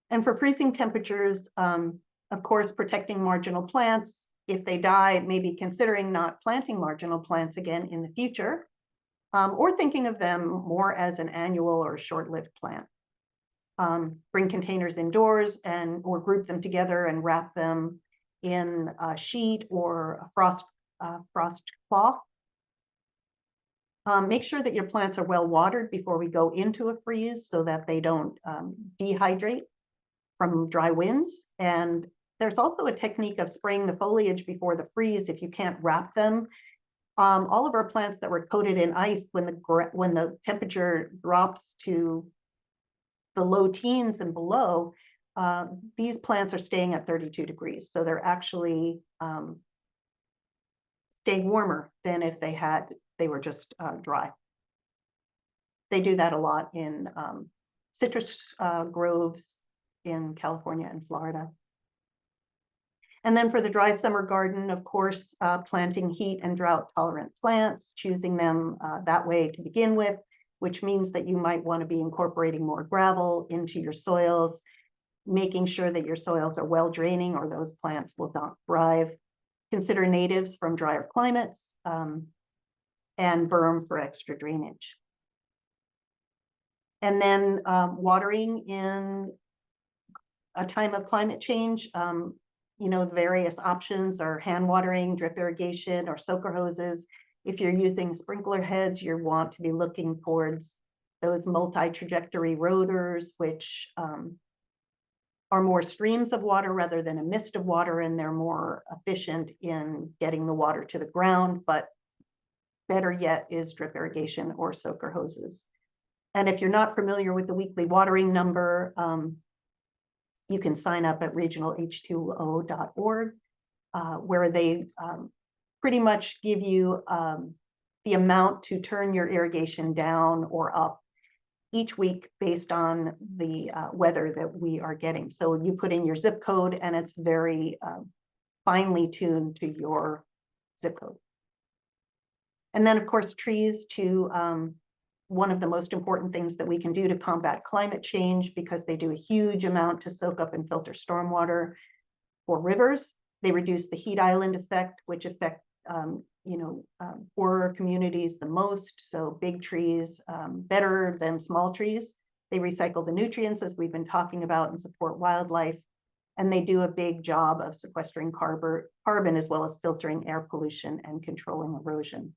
And for freezing temperatures, of course, protecting marginal plants. If they die, maybe considering not planting marginal plants again in the future, or thinking of them more as an annual or short-lived plant. Bring containers indoors or group them together and wrap them in a sheet or a frost cloth. Make sure that your plants are well watered before we go into a freeze so that they don't dehydrate from dry winds. And there's also a technique of spraying the foliage before the freeze if you can't wrap them. All of our plants that were coated in ice, when the temperature drops to the low teens and below, these plants are staying at 32 degrees. So they're actually staying warmer than if they were just dry. They do that a lot in citrus groves in California and Florida. And then for the dry summer garden, of course, planting heat and drought tolerant plants, choosing them that way to begin with, which means that you might want to be incorporating more gravel into your soils, making sure that your soils are well draining or those plants will not thrive. Consider natives from drier climates, and berm for extra drainage. And then watering in a time of climate change, the various options are hand watering, drip irrigation, or soaker hoses. If you're using sprinkler heads, you want to be looking towards those multi-trajectory rotors, which are more streams of water rather than a mist of water, and they're more efficient in getting the water to the ground. But better yet is drip irrigation or soaker hoses. And if you're not familiar with the weekly watering number, you can sign up at regionalh2o.org, where they pretty much give you the amount to turn your irrigation down or up each week based on the weather that we are getting. So you put in your zip code and it's very finely tuned to your zip code. And then of course, trees to one of the most important things that we can do to combat climate change, because they do a huge amount to soak up and filter stormwater for rivers. They reduce the heat island effect, which affect poorer communities the most. So big trees, better than small trees. They recycle the nutrients, as we've been talking about, and support wildlife. And they do a big job of sequestering carbon as well as filtering air pollution and controlling erosion.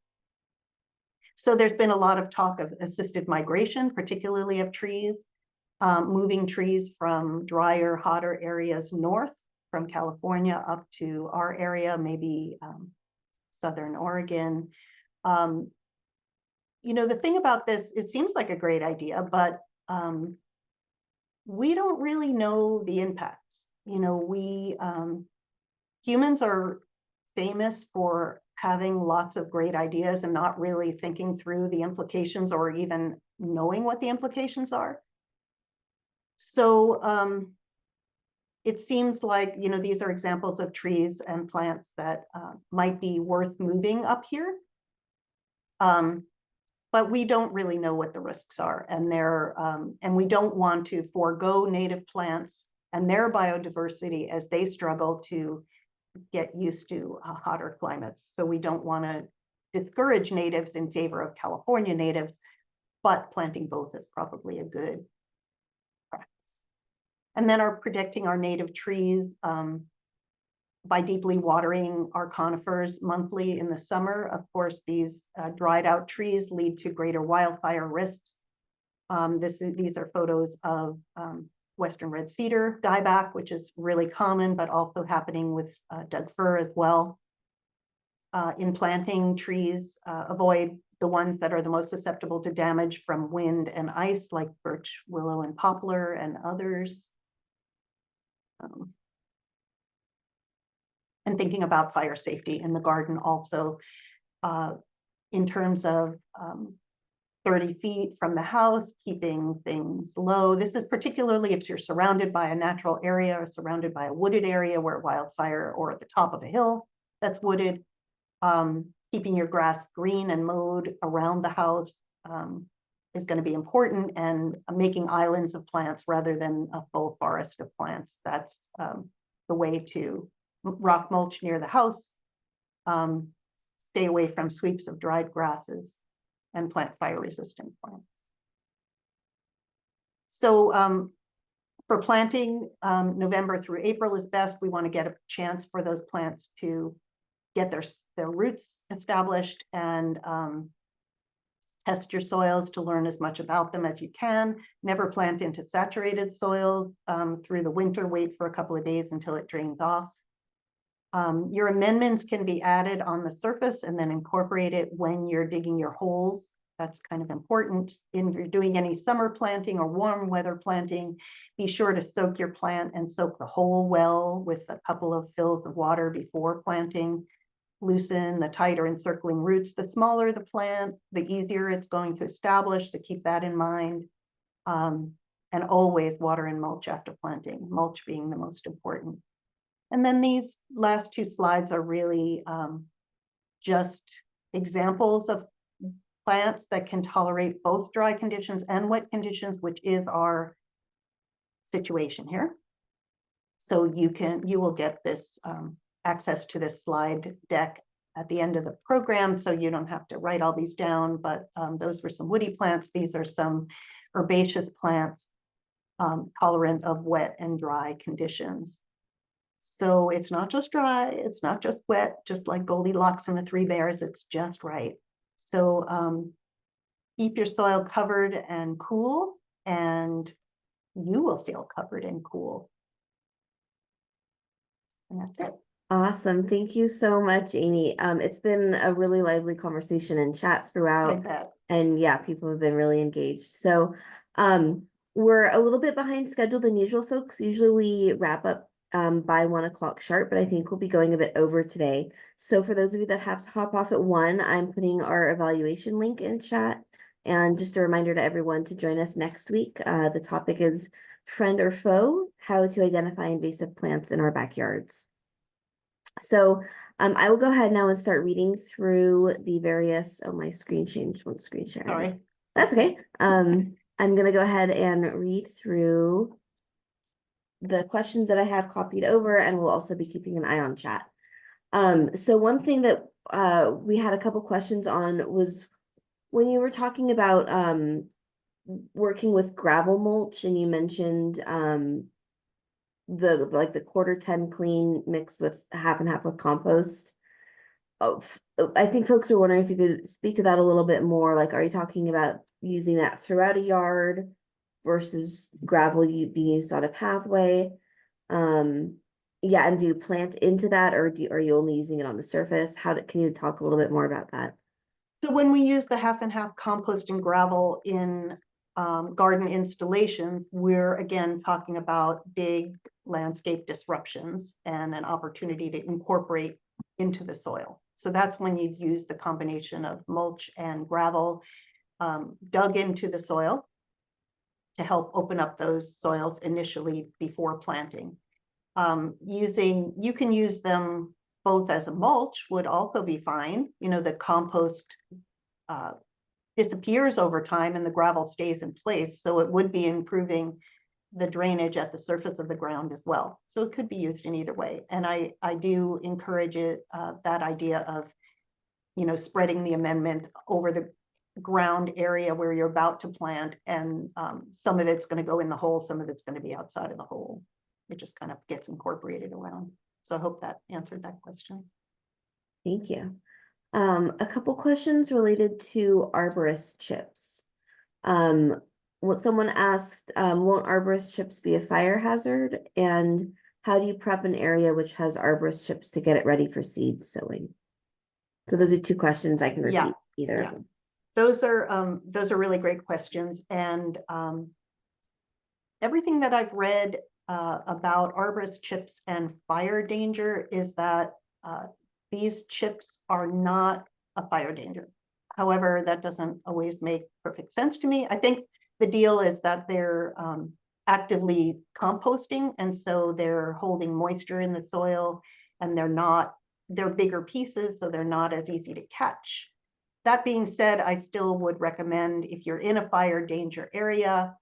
So there's been a lot of talk of assisted migration, particularly of trees, moving trees from drier, hotter areas north from California up to our area, maybe Southern Oregon. you know, the thing about this, it seems like a great idea, but we don't really know the impacts. You know, humans are famous for having lots of great ideas and not really thinking through the implications or even knowing what the implications are. So it seems like, you know, these are examples of trees and plants that might be worth moving up here. But we don't really know what the risks are, and and we don't want to forego native plants and their biodiversity as they struggle to get used to hotter climates. So we don't want to discourage natives in favor of California natives, but planting both is probably a good practice. And then predicting our native trees by deeply watering our conifers monthly in the summer. Of course, these dried out trees lead to greater wildfire risks. These are photos of Western red cedar dieback, which is really common, but also happening with Doug fir as well. In planting trees, avoid the ones that are the most susceptible to damage from wind and ice, like birch, willow, and poplar, and others. And thinking about fire safety in the garden also, in terms of 30 feet from the house, keeping things low. This is particularly if you're surrounded by a natural area or surrounded by a wooded area where wildfire, or at the top of a hill that's wooded. Keeping your grass green and mowed around the house is going to be important, and making islands of plants rather than a full forest of plants. That's the way to rock mulch near the house, stay away from sweeps of dried grasses, and plant fire-resistant plants. So for planting, November through April is best. We want to get a chance for those plants to get their roots established, and test your soils to learn as much about them as you can. Never plant into saturated soils through the winter. Wait for a couple of days until it drains off. Your amendments can be added on the surface and then incorporate it when you're digging your holes. That's kind of important. If you're doing any summer planting or warm weather planting, be sure to soak your plant and soak the hole well with a couple of fills of water before planting. Loosen the tighter encircling roots. The smaller the plant, the easier it's going to establish, so keep that in mind. And always water and mulch after planting, mulch being the most important. And then these last two slides are really just examples of plants that can tolerate both dry conditions and wet conditions, which is our situation here. So you will get this access to this slide deck at the end of the program, so you don't have to write all these down, but those were some woody plants. These are some herbaceous plants tolerant of wet and dry conditions. So it's not just dry, it's not just wet, just like Goldilocks and the Three Bears, it's just right. So keep your soil covered and cool, and you will feel covered and cool. And that's it. Awesome. Thank you so much, Amy. It's been a really lively conversation and chat throughout. And yeah, people have been really engaged. So we're a little bit behind schedule than usual, folks. Usually we wrap up by 1 o'clock sharp, but I think we'll be going a bit over today. So for those of you that have to hop off at 1, I'm putting our evaluation link in chat. And just a reminder to everyone to join us next week. The topic is friend or foe, how to identify invasive plants in our backyards. So I will go ahead now and start reading through the various, oh, my screen changed one screen share. Sorry. That's okay. I'm going to go ahead and read through the questions that I have copied over, and we'll also be keeping an eye on chat. So one thing that we had a couple questions on was when you were talking about working with gravel mulch, and you mentioned the quarter 10 clean mixed with half and half with compost. I think folks are wondering if you could speak to that a little bit more. Like, are you talking about using that throughout a yard versus gravel being used on a pathway? Yeah, and do you plant into that, or are you only using it on the surface? Can you talk a little bit more about that? So when we use the half and half compost and gravel in garden installations, we're again talking about big landscape disruptions and an opportunity to incorporate into the soil. So that's when you use the combination of mulch and gravel dug into the soil to help open up those soils initially before planting. You can use them both as a mulch would also be fine. You know, the compost disappears over time and the gravel stays in place. So it would be improving the drainage at the surface of the ground as well. So it could be used in either way. And I do encourage it, that idea of, you know, spreading the amendment over the ground area where you're about to plant. And some of it's going to go in the hole, some of it's going to be outside of the hole. It just kind of gets incorporated around. So I hope that answered that question. Thank you. A couple questions related to arborist chips. What someone asked, won't arborist chips be a fire hazard? And how do you prep an area which has arborist chips to get it ready for seed sowing? So those are two questions. I can repeat either of them. Those are really great questions. And everything that I've read about arborist chips and fire danger is that these chips are not a fire danger. However, that doesn't always make perfect sense to me. I think the deal is that they're actively composting, and so they're holding moisture in the soil, and they're bigger pieces, so they're not as easy to catch. That being said, I still would recommend, if you're in a fire danger area,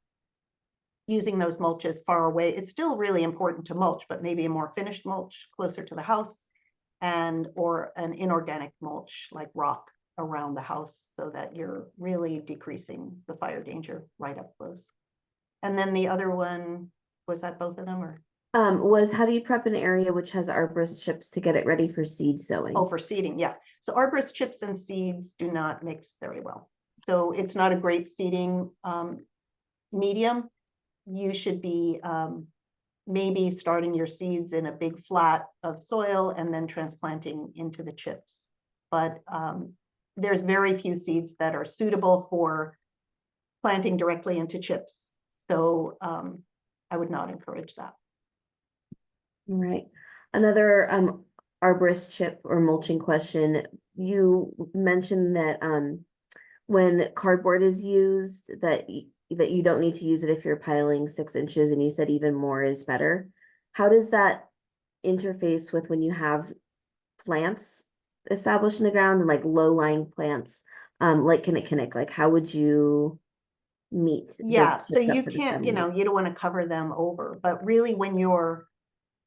using those mulches far away. It's still really important to mulch, but maybe a more finished mulch closer to the house, or an inorganic mulch like rock around the house, so that you're really decreasing the fire danger right up close. And then the other one, was that both of them, or? Was how do you prep an area which has arborist chips to get it ready for seed sowing? Oh, for seeding, yeah. So arborist chips and seeds do not mix very well. So it's not a great seeding medium. You should be maybe starting your seeds in a big flat of soil and then transplanting into the chips. But there's very few seeds that are suitable for planting directly into chips. So I would not encourage that. All right. Another arborist chip or mulching question. You mentioned that when cardboard is used, that you don't need to use it if you're piling 6 inches, and you said even more is better. How does that interface with when you have plants established in the ground and like low-lying plants, like kinnikinnick? Like how would you meet? Yeah, so you can't, you know, you don't want to cover them over, but really when you're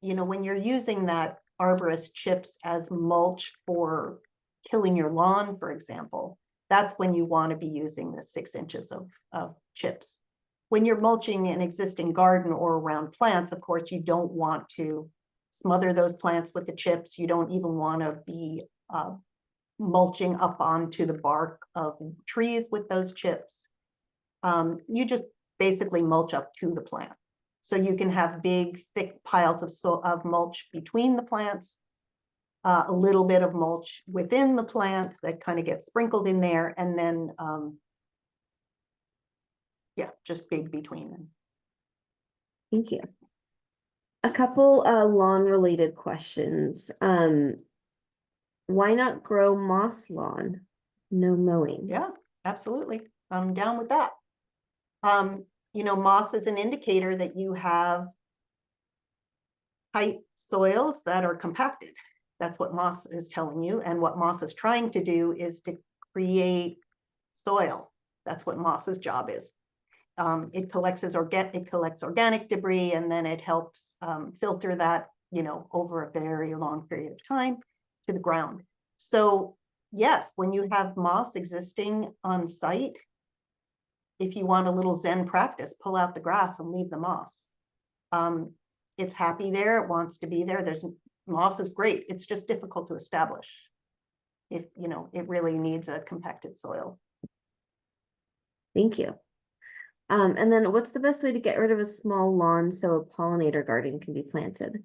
using that arborist chips as mulch for killing your lawn, for example, that's when you want to be using the 6 inches of chips. When you're mulching an existing garden or around plants, of course, you don't want to smother those plants with the chips. You don't even want to be mulching up onto the bark of trees with those chips. You just basically mulch up to the plant. So you can have big, thick piles of mulch between the plants, a little bit of mulch within the plant that kind of gets sprinkled in there, and then, yeah, just big between them. Thank you. A couple lawn-related questions. Why not grow moss lawn? No mowing. Yeah, absolutely. I'm down with that. You know, moss is an indicator that you have tight soils that are compacted. That's what moss is telling you. And what moss is trying to do is to create soil. That's what moss's job is. It collects organic debris, and then it helps filter that, you know, over a very long period of time to the ground. So yes, when you have moss existing on site, if you want a little Zen practice, pull out the grass and leave the moss. It's happy there, it wants to be there. Moss is great. It's just difficult to establish. If, you know, it really needs a compacted soil. Thank you. And then what's the best way to get rid of a small lawn so a pollinator garden can be planted?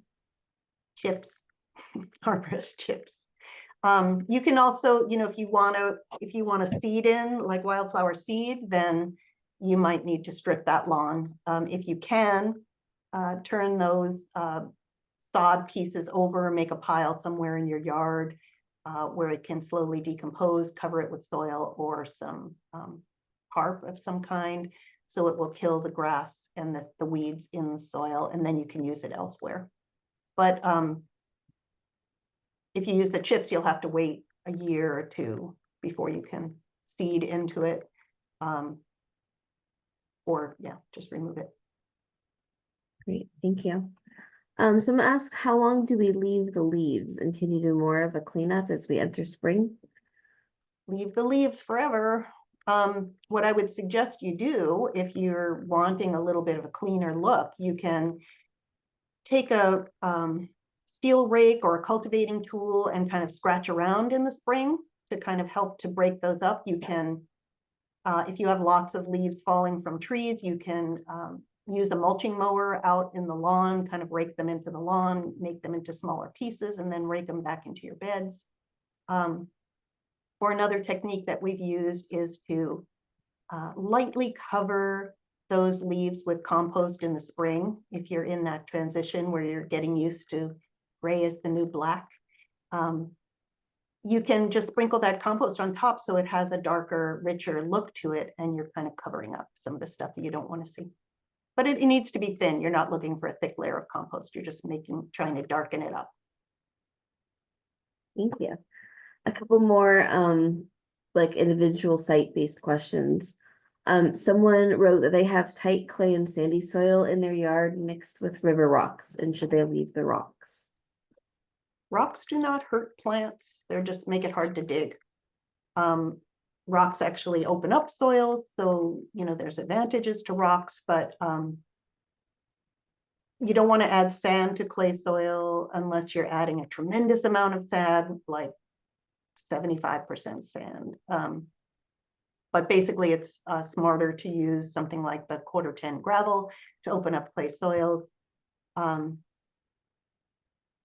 Chips, arborist chips. You can also, if you want to seed in like wildflower seed, then you might need to strip that lawn. If you can, turn those sod pieces over, make a pile somewhere in your yard where it can slowly decompose, cover it with soil or some tarp of some kind, so it will kill the grass and the weeds in the soil, and then you can use it elsewhere. But if you use the chips, you'll have to wait a year or two before you can seed into it. Or yeah, just remove it. Great, thank you. Someone asked, how long do we leave the leaves, and can you do more of a cleanup as we enter spring? Leave the leaves forever. What I would suggest you do, if you're wanting a little bit of a cleaner look, you can take a steel rake or a cultivating tool and kind of scratch around in the spring to kind of help to break those up. You can, if you have lots of leaves falling from trees, you can use a mulching mower out in the lawn, kind of rake them into the lawn, make them into smaller pieces, and then rake them back into your beds. Or another technique that we've used is to lightly cover those leaves with compost in the spring. If you're in that transition where you're getting used to gray is the new black, you can just sprinkle that compost on top so it has a darker, richer look to it, and you're kind of covering up some of the stuff that you don't want to see. But it needs to be thin. You're not looking for a thick layer of compost. You're just trying to darken it up. Thank you. A couple more like individual site-based questions. Someone wrote that they have tight clay and sandy soil in their yard mixed with river rocks, and should they leave the rocks? Rocks do not hurt plants. They just make it hard to dig. Rocks actually open up soil, so there's advantages to rocks, but you don't want to add sand to clay soil unless you're adding a tremendous amount of sand, like 75% sand. But basically it's smarter to use something like the 1/4-10 gravel to open up clay soils.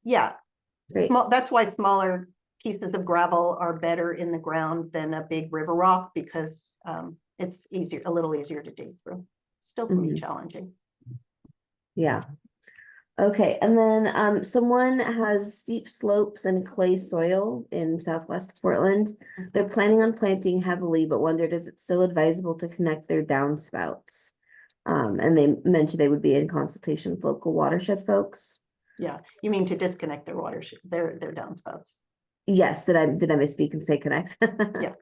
Yeah, that's why smaller pieces of gravel are better in the ground than a big river rock, because it's a little easier to dig through. Still can be challenging. Yeah. Okay, and then someone has steep slopes and clay soil in Southwest Portland. They're planning on planting heavily, but wondered, is it still advisable to connect their downspouts? And they mentioned they would be in consultation with local watershed folks. Yeah, you mean to disconnect their watershed, their downspouts? Yes, did I misspeak and say connect? Yeah.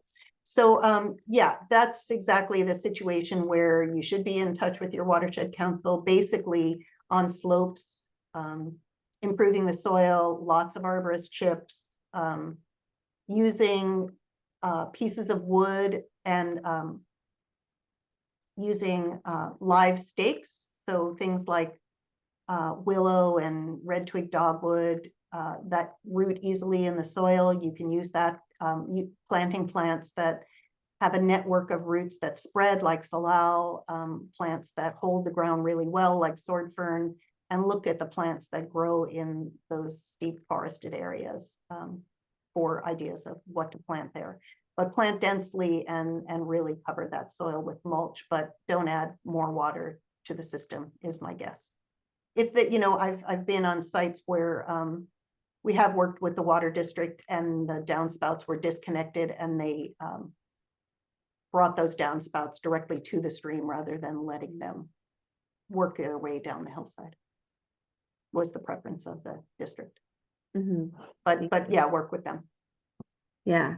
So yeah, that's exactly the situation where you should be in touch with your watershed council, basically on slopes, improving the soil, lots of arborist chips, using pieces of wood and using live stakes. So things like willow and red twig dogwood that root easily in the soil. You can use that, planting plants that have a network of roots that spread, like salal, plants that hold the ground really well, like sword fern, and look at the plants that grow in those steep forested areas for ideas of what to plant there. But plant densely and really cover that soil with mulch, but don't add more water to the system, is my guess. If that, I've been on sites where we have worked with the water district and the downspouts were disconnected, and they brought those downspouts directly to the stream rather than letting them work their way down the hillside. Was the preference of the district. But yeah, work with them. Yeah.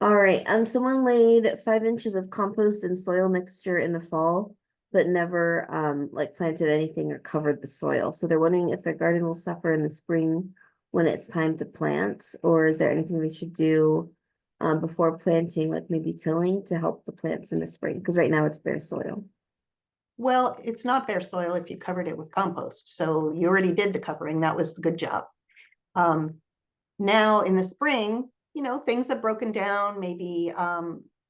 All right. Someone laid 5 inches of compost and soil mixture in the fall, but never like planted anything or covered the soil. So they're wondering if their garden will suffer in the spring when it's time to plant, or is there anything they should do before planting, like maybe tilling to help the plants in the spring? Because right now it's bare soil. Well, it's not bare soil if you covered it with compost. So you already did the covering. That was the good job. Now in the spring, things have broken down. Maybe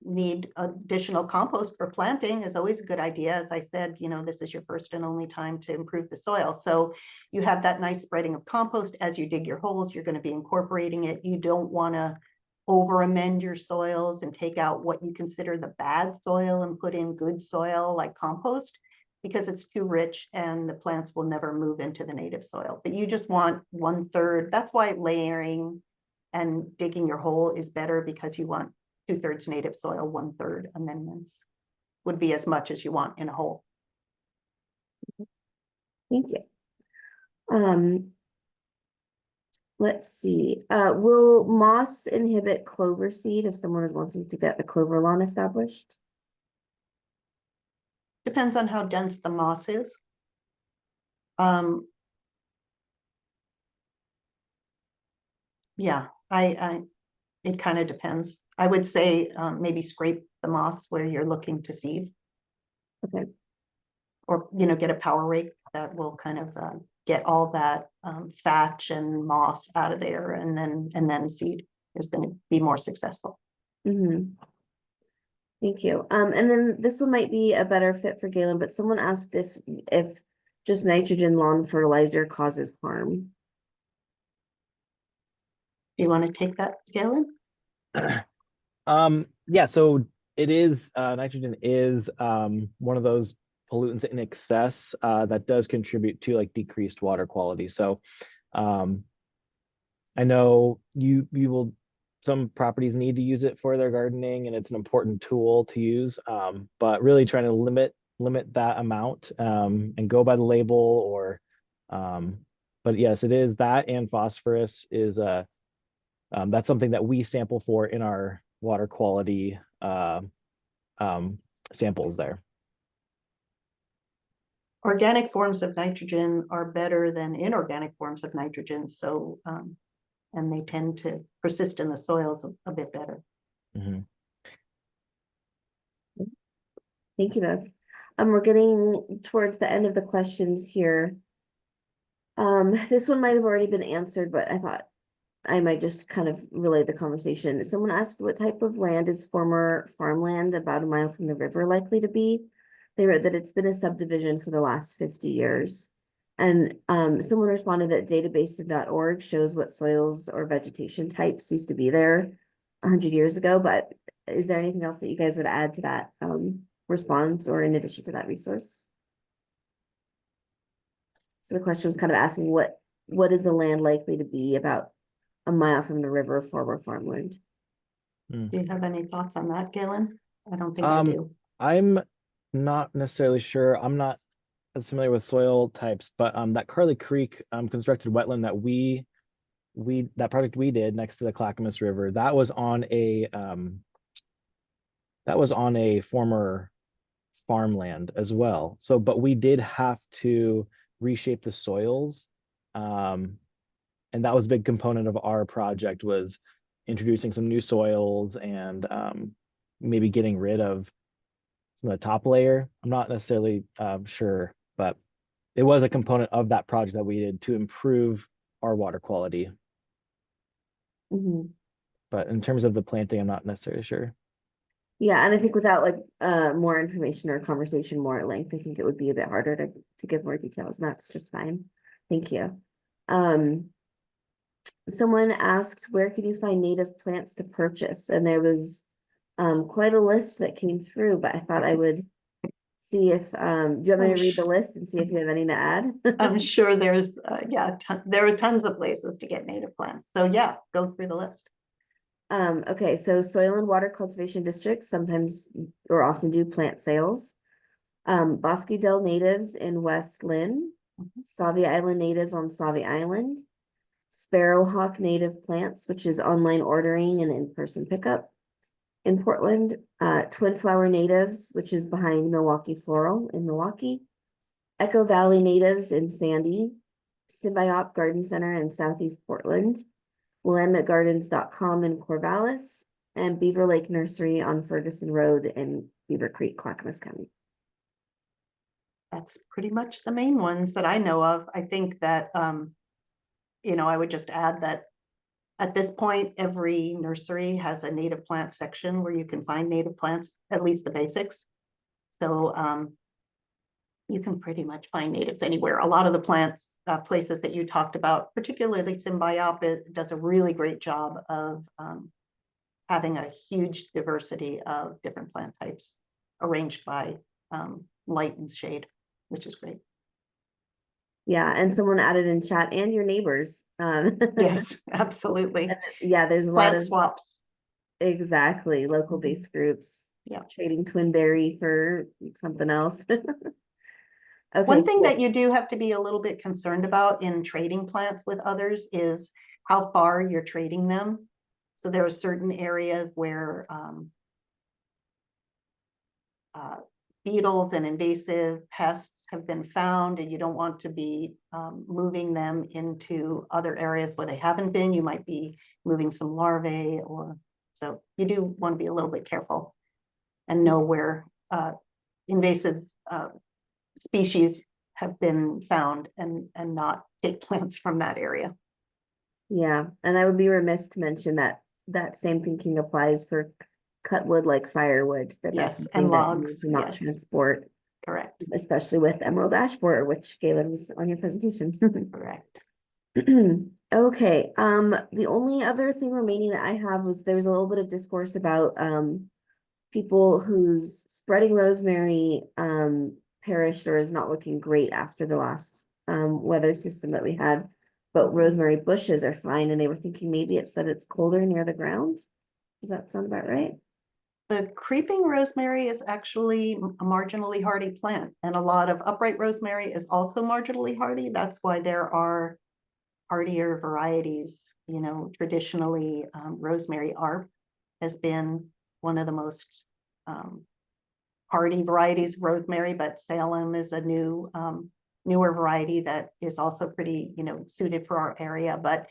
need additional compost for planting is always a good idea. As I said, this is your first and only time to improve the soil. So you have that nice spreading of compost. As you dig your holes, you're going to be incorporating it. You don't want to over amend your soils and take out what you consider the bad soil and put in good soil like compost, because it's too rich and the plants will never move into the native soil. But you just want 1/3. That's why layering and digging your hole is better, because you want 2/3 native soil, 1/3 amendments would be as much as you want in a hole. Thank you. Let's see. Will moss inhibit clover seed if someone is wanting to get a clover lawn established? Depends on how dense the moss is. Yeah, it kind of depends. I would say maybe scrape the moss where you're looking to seed. Okay. Or, get a power rake that will kind of get all that thatch and moss out of there, and then seed is going to be more successful. Thank you. And then this one might be a better fit for Galen, but someone asked if just nitrogen lawn fertilizer causes harm. Do you want to take that, Galen? Yeah, so it is nitrogen is one of those pollutants in excess that does contribute to like decreased water quality. So I know some properties need to use it for their gardening, and it's an important tool to use, but really trying to limit that amount and go by the label, or but yes, it is that, and phosphorus is that's something that we sample for in our water quality samples there. Organic forms of nitrogen are better than inorganic forms of nitrogen, so and they tend to persist in the soils a bit better. Thank you, Beth. We're getting towards the end of the questions here. This one might have already been answered, but I thought I might just kind of relay the conversation. Someone asked, what type of land is former farmland about a mile from the river likely to be? They wrote that it's been a subdivision for the last 50 years. And someone responded that database.org shows what soils or vegetation types used to be there 100 years ago. But is there anything else that you guys would add to that response, or in addition to that resource? So the question was kind of asking what is the land likely to be about a mile from the river, former farmland? Do you have any thoughts on that, Galen? I don't think I do. I'm not necessarily sure. I'm not as familiar with soil types, but that Carly Creek constructed wetland that project we did next to the Clackamas River, that was on a former farmland as well. So, but we did have to reshape the soils, and that was a big component of our project, was introducing some new soils and maybe getting rid of the top layer. I'm not necessarily sure, but it was a component of that project that we did to improve our water quality. But in terms of the planting, I'm not necessarily sure. Yeah, and I think without like more information or conversation more at length, I think it would be a bit harder to give more details, and that's just fine. Thank you. Someone asked, where can you find native plants to purchase? And there was quite a list that came through, but I thought I would see if do you want me to read the list and see if you have any to add? I'm sure there's there are tons of places to get native plants. So yeah, go through the list. Okay, so soil and water cultivation districts sometimes or often do plant sales. Bosque Del natives in West Lynn, Sauvie Island natives on Sauvie Island, Sparrowhawk native plants, which is online ordering and in-person pickup in Portland, Twin Flower natives, which is behind Milwaukee Floral in Milwaukee, Echo Valley natives in Sandy, Symbiop Garden Center in Southeast Portland, WillametteGardens.com in Corvallis, and Beaver Lake Nursery on Ferguson Road in Beaver Creek, Clackamas County. That's pretty much the main ones that I know of. I think that, I would just add that At this point, every nursery has a native plant section where you can find native plants, at least the basics. So you can pretty much find natives anywhere. A lot of the plants, places that you talked about, particularly Symbiop, does a really great job of having a huge diversity of different plant types arranged by light and shade, which is great. Yeah, and someone added in chat, and your neighbors. Yes, absolutely. Yeah, there's a lot Plant of swaps. exactly local based groups. Yeah. Trading Twinberry for something else. Okay. One thing cool. that you do have to be a little bit concerned about in trading plants with others is how far you're trading them. So there are certain areas where beetles and invasive pests have been found, and you don't want to be moving them into other areas where they haven't been. You might be moving some larvae, or so you do want to be a little bit careful and know where invasive species have been found and not take plants from that area. Yeah, and I would be remiss to mention that that same thinking applies for cut wood like firewood, that's Yes, something and that you logs, do not yes. transport, Correct, especially with emerald ash borer, which Galen was on your presentation. correct. Okay, the only other thing remaining that I have was there was a little bit of discourse about people whose spreading rosemary perished or is not looking great after the last weather system that we had, but rosemary bushes are fine, and they were thinking maybe it's that it's colder near the ground. Does that sound about right? The creeping rosemary is actually a marginally hardy plant, and a lot of upright rosemary is also marginally hardy. That's why there are hardier varieties. You know, traditionally, rosemary ARP has been one of the most hardy varieties of rosemary, but Salem is a new, newer variety that is also pretty, you know, suited for our area. But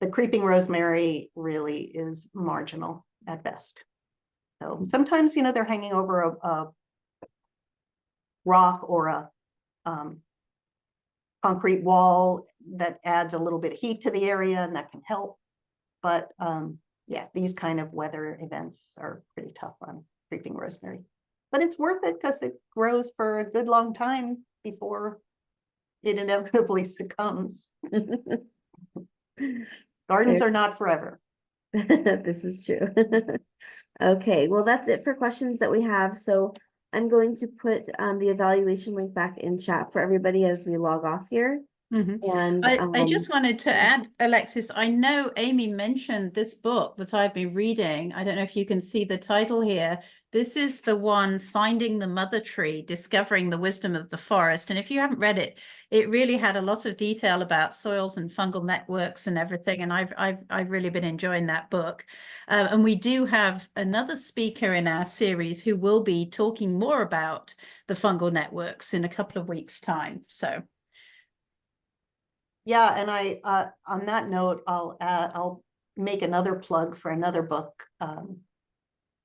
the creeping rosemary really is marginal at best. So sometimes, you know, they're hanging over a rock or a concrete wall that adds a little bit of heat to the area, and that can help. But yeah, these kind of weather events are pretty tough on creeping rosemary. But it's worth it because it grows for a good long time before it inevitably succumbs. Gardens are not forever. This is true. Okay, well, that's it for questions that we have. So I'm going to put the evaluation link back in chat for everybody as we log off here. And I just wanted to add, Alexis, I know Amy mentioned this book that I've been reading. I don't know if you can see the title here. This is the one, Finding the Mother Tree, Discovering the Wisdom of the Forest. And if you haven't read it, it really had a lot of detail about soils and fungal networks and everything. And I've really been enjoying that book. And we do have another speaker in our series who will be talking more about the fungal networks in a couple of weeks' time. So. Yeah, and I on that note, I'll make another plug for another book,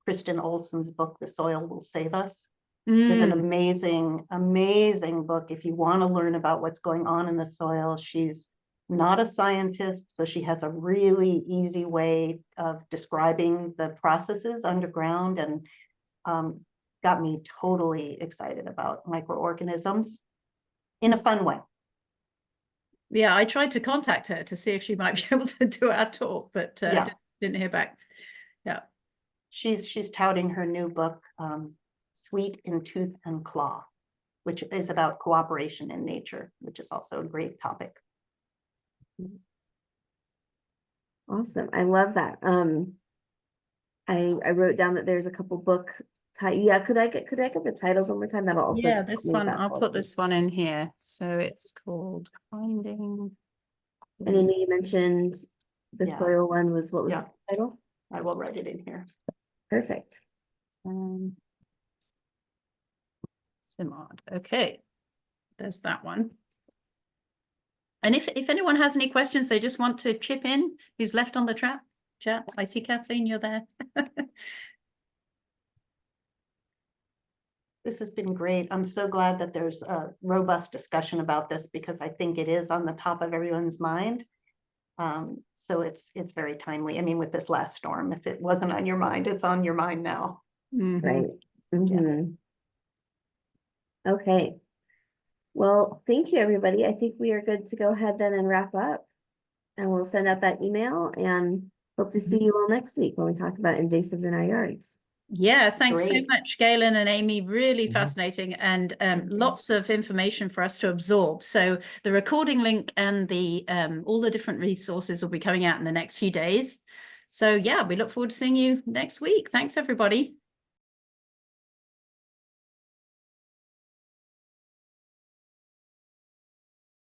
Kristen Olson's book, The Soil Will Save Us. It's an amazing, amazing book. If you want to learn about what's going on in the soil, she's not a scientist, so she has a really easy way of describing the processes underground, and got me totally excited about microorganisms in a fun way. Yeah, I tried to contact her to see if she might be able to do our talk, but Yeah. didn't hear back. Yeah. She's touting her new book, Sweet in Tooth and Claw, which is about cooperation in nature, which is also a great topic. awesome. I love that. I wrote down that there's a couple book yeah, could I get the titles one more time? That'll also Yeah, just this make one, that I'll all put clear. this one in here. So it's called Finding. And then you mentioned the Yeah. soil one was, what was Yeah. the title? I will write it in here. Perfect. Simard. Okay, there's that one. And if anyone has any questions, they just want to chip in, who's left on the chat. I see Kathleen, you're there. This has been great. I'm so glad that there's a robust discussion about this, because I think it is on the top of everyone's mind. So it's very timely. I mean, with this last storm, if it wasn't on your mind, it's on your mind now. Mhm. Right. Mhm. Okay. Well, thank you, everybody. I think we are good to go ahead then and wrap up. And we'll send out that email and hope to see you all next week when we talk about invasives in our yards. Yeah, thanks so Great. much, Galen and Amy. Really Mhm. fascinating, and Thank you. lots of information for us to absorb. So the recording link and the all the different resources will be coming out in the next few days. So yeah, we look forward to seeing you next week. Thanks, everybody.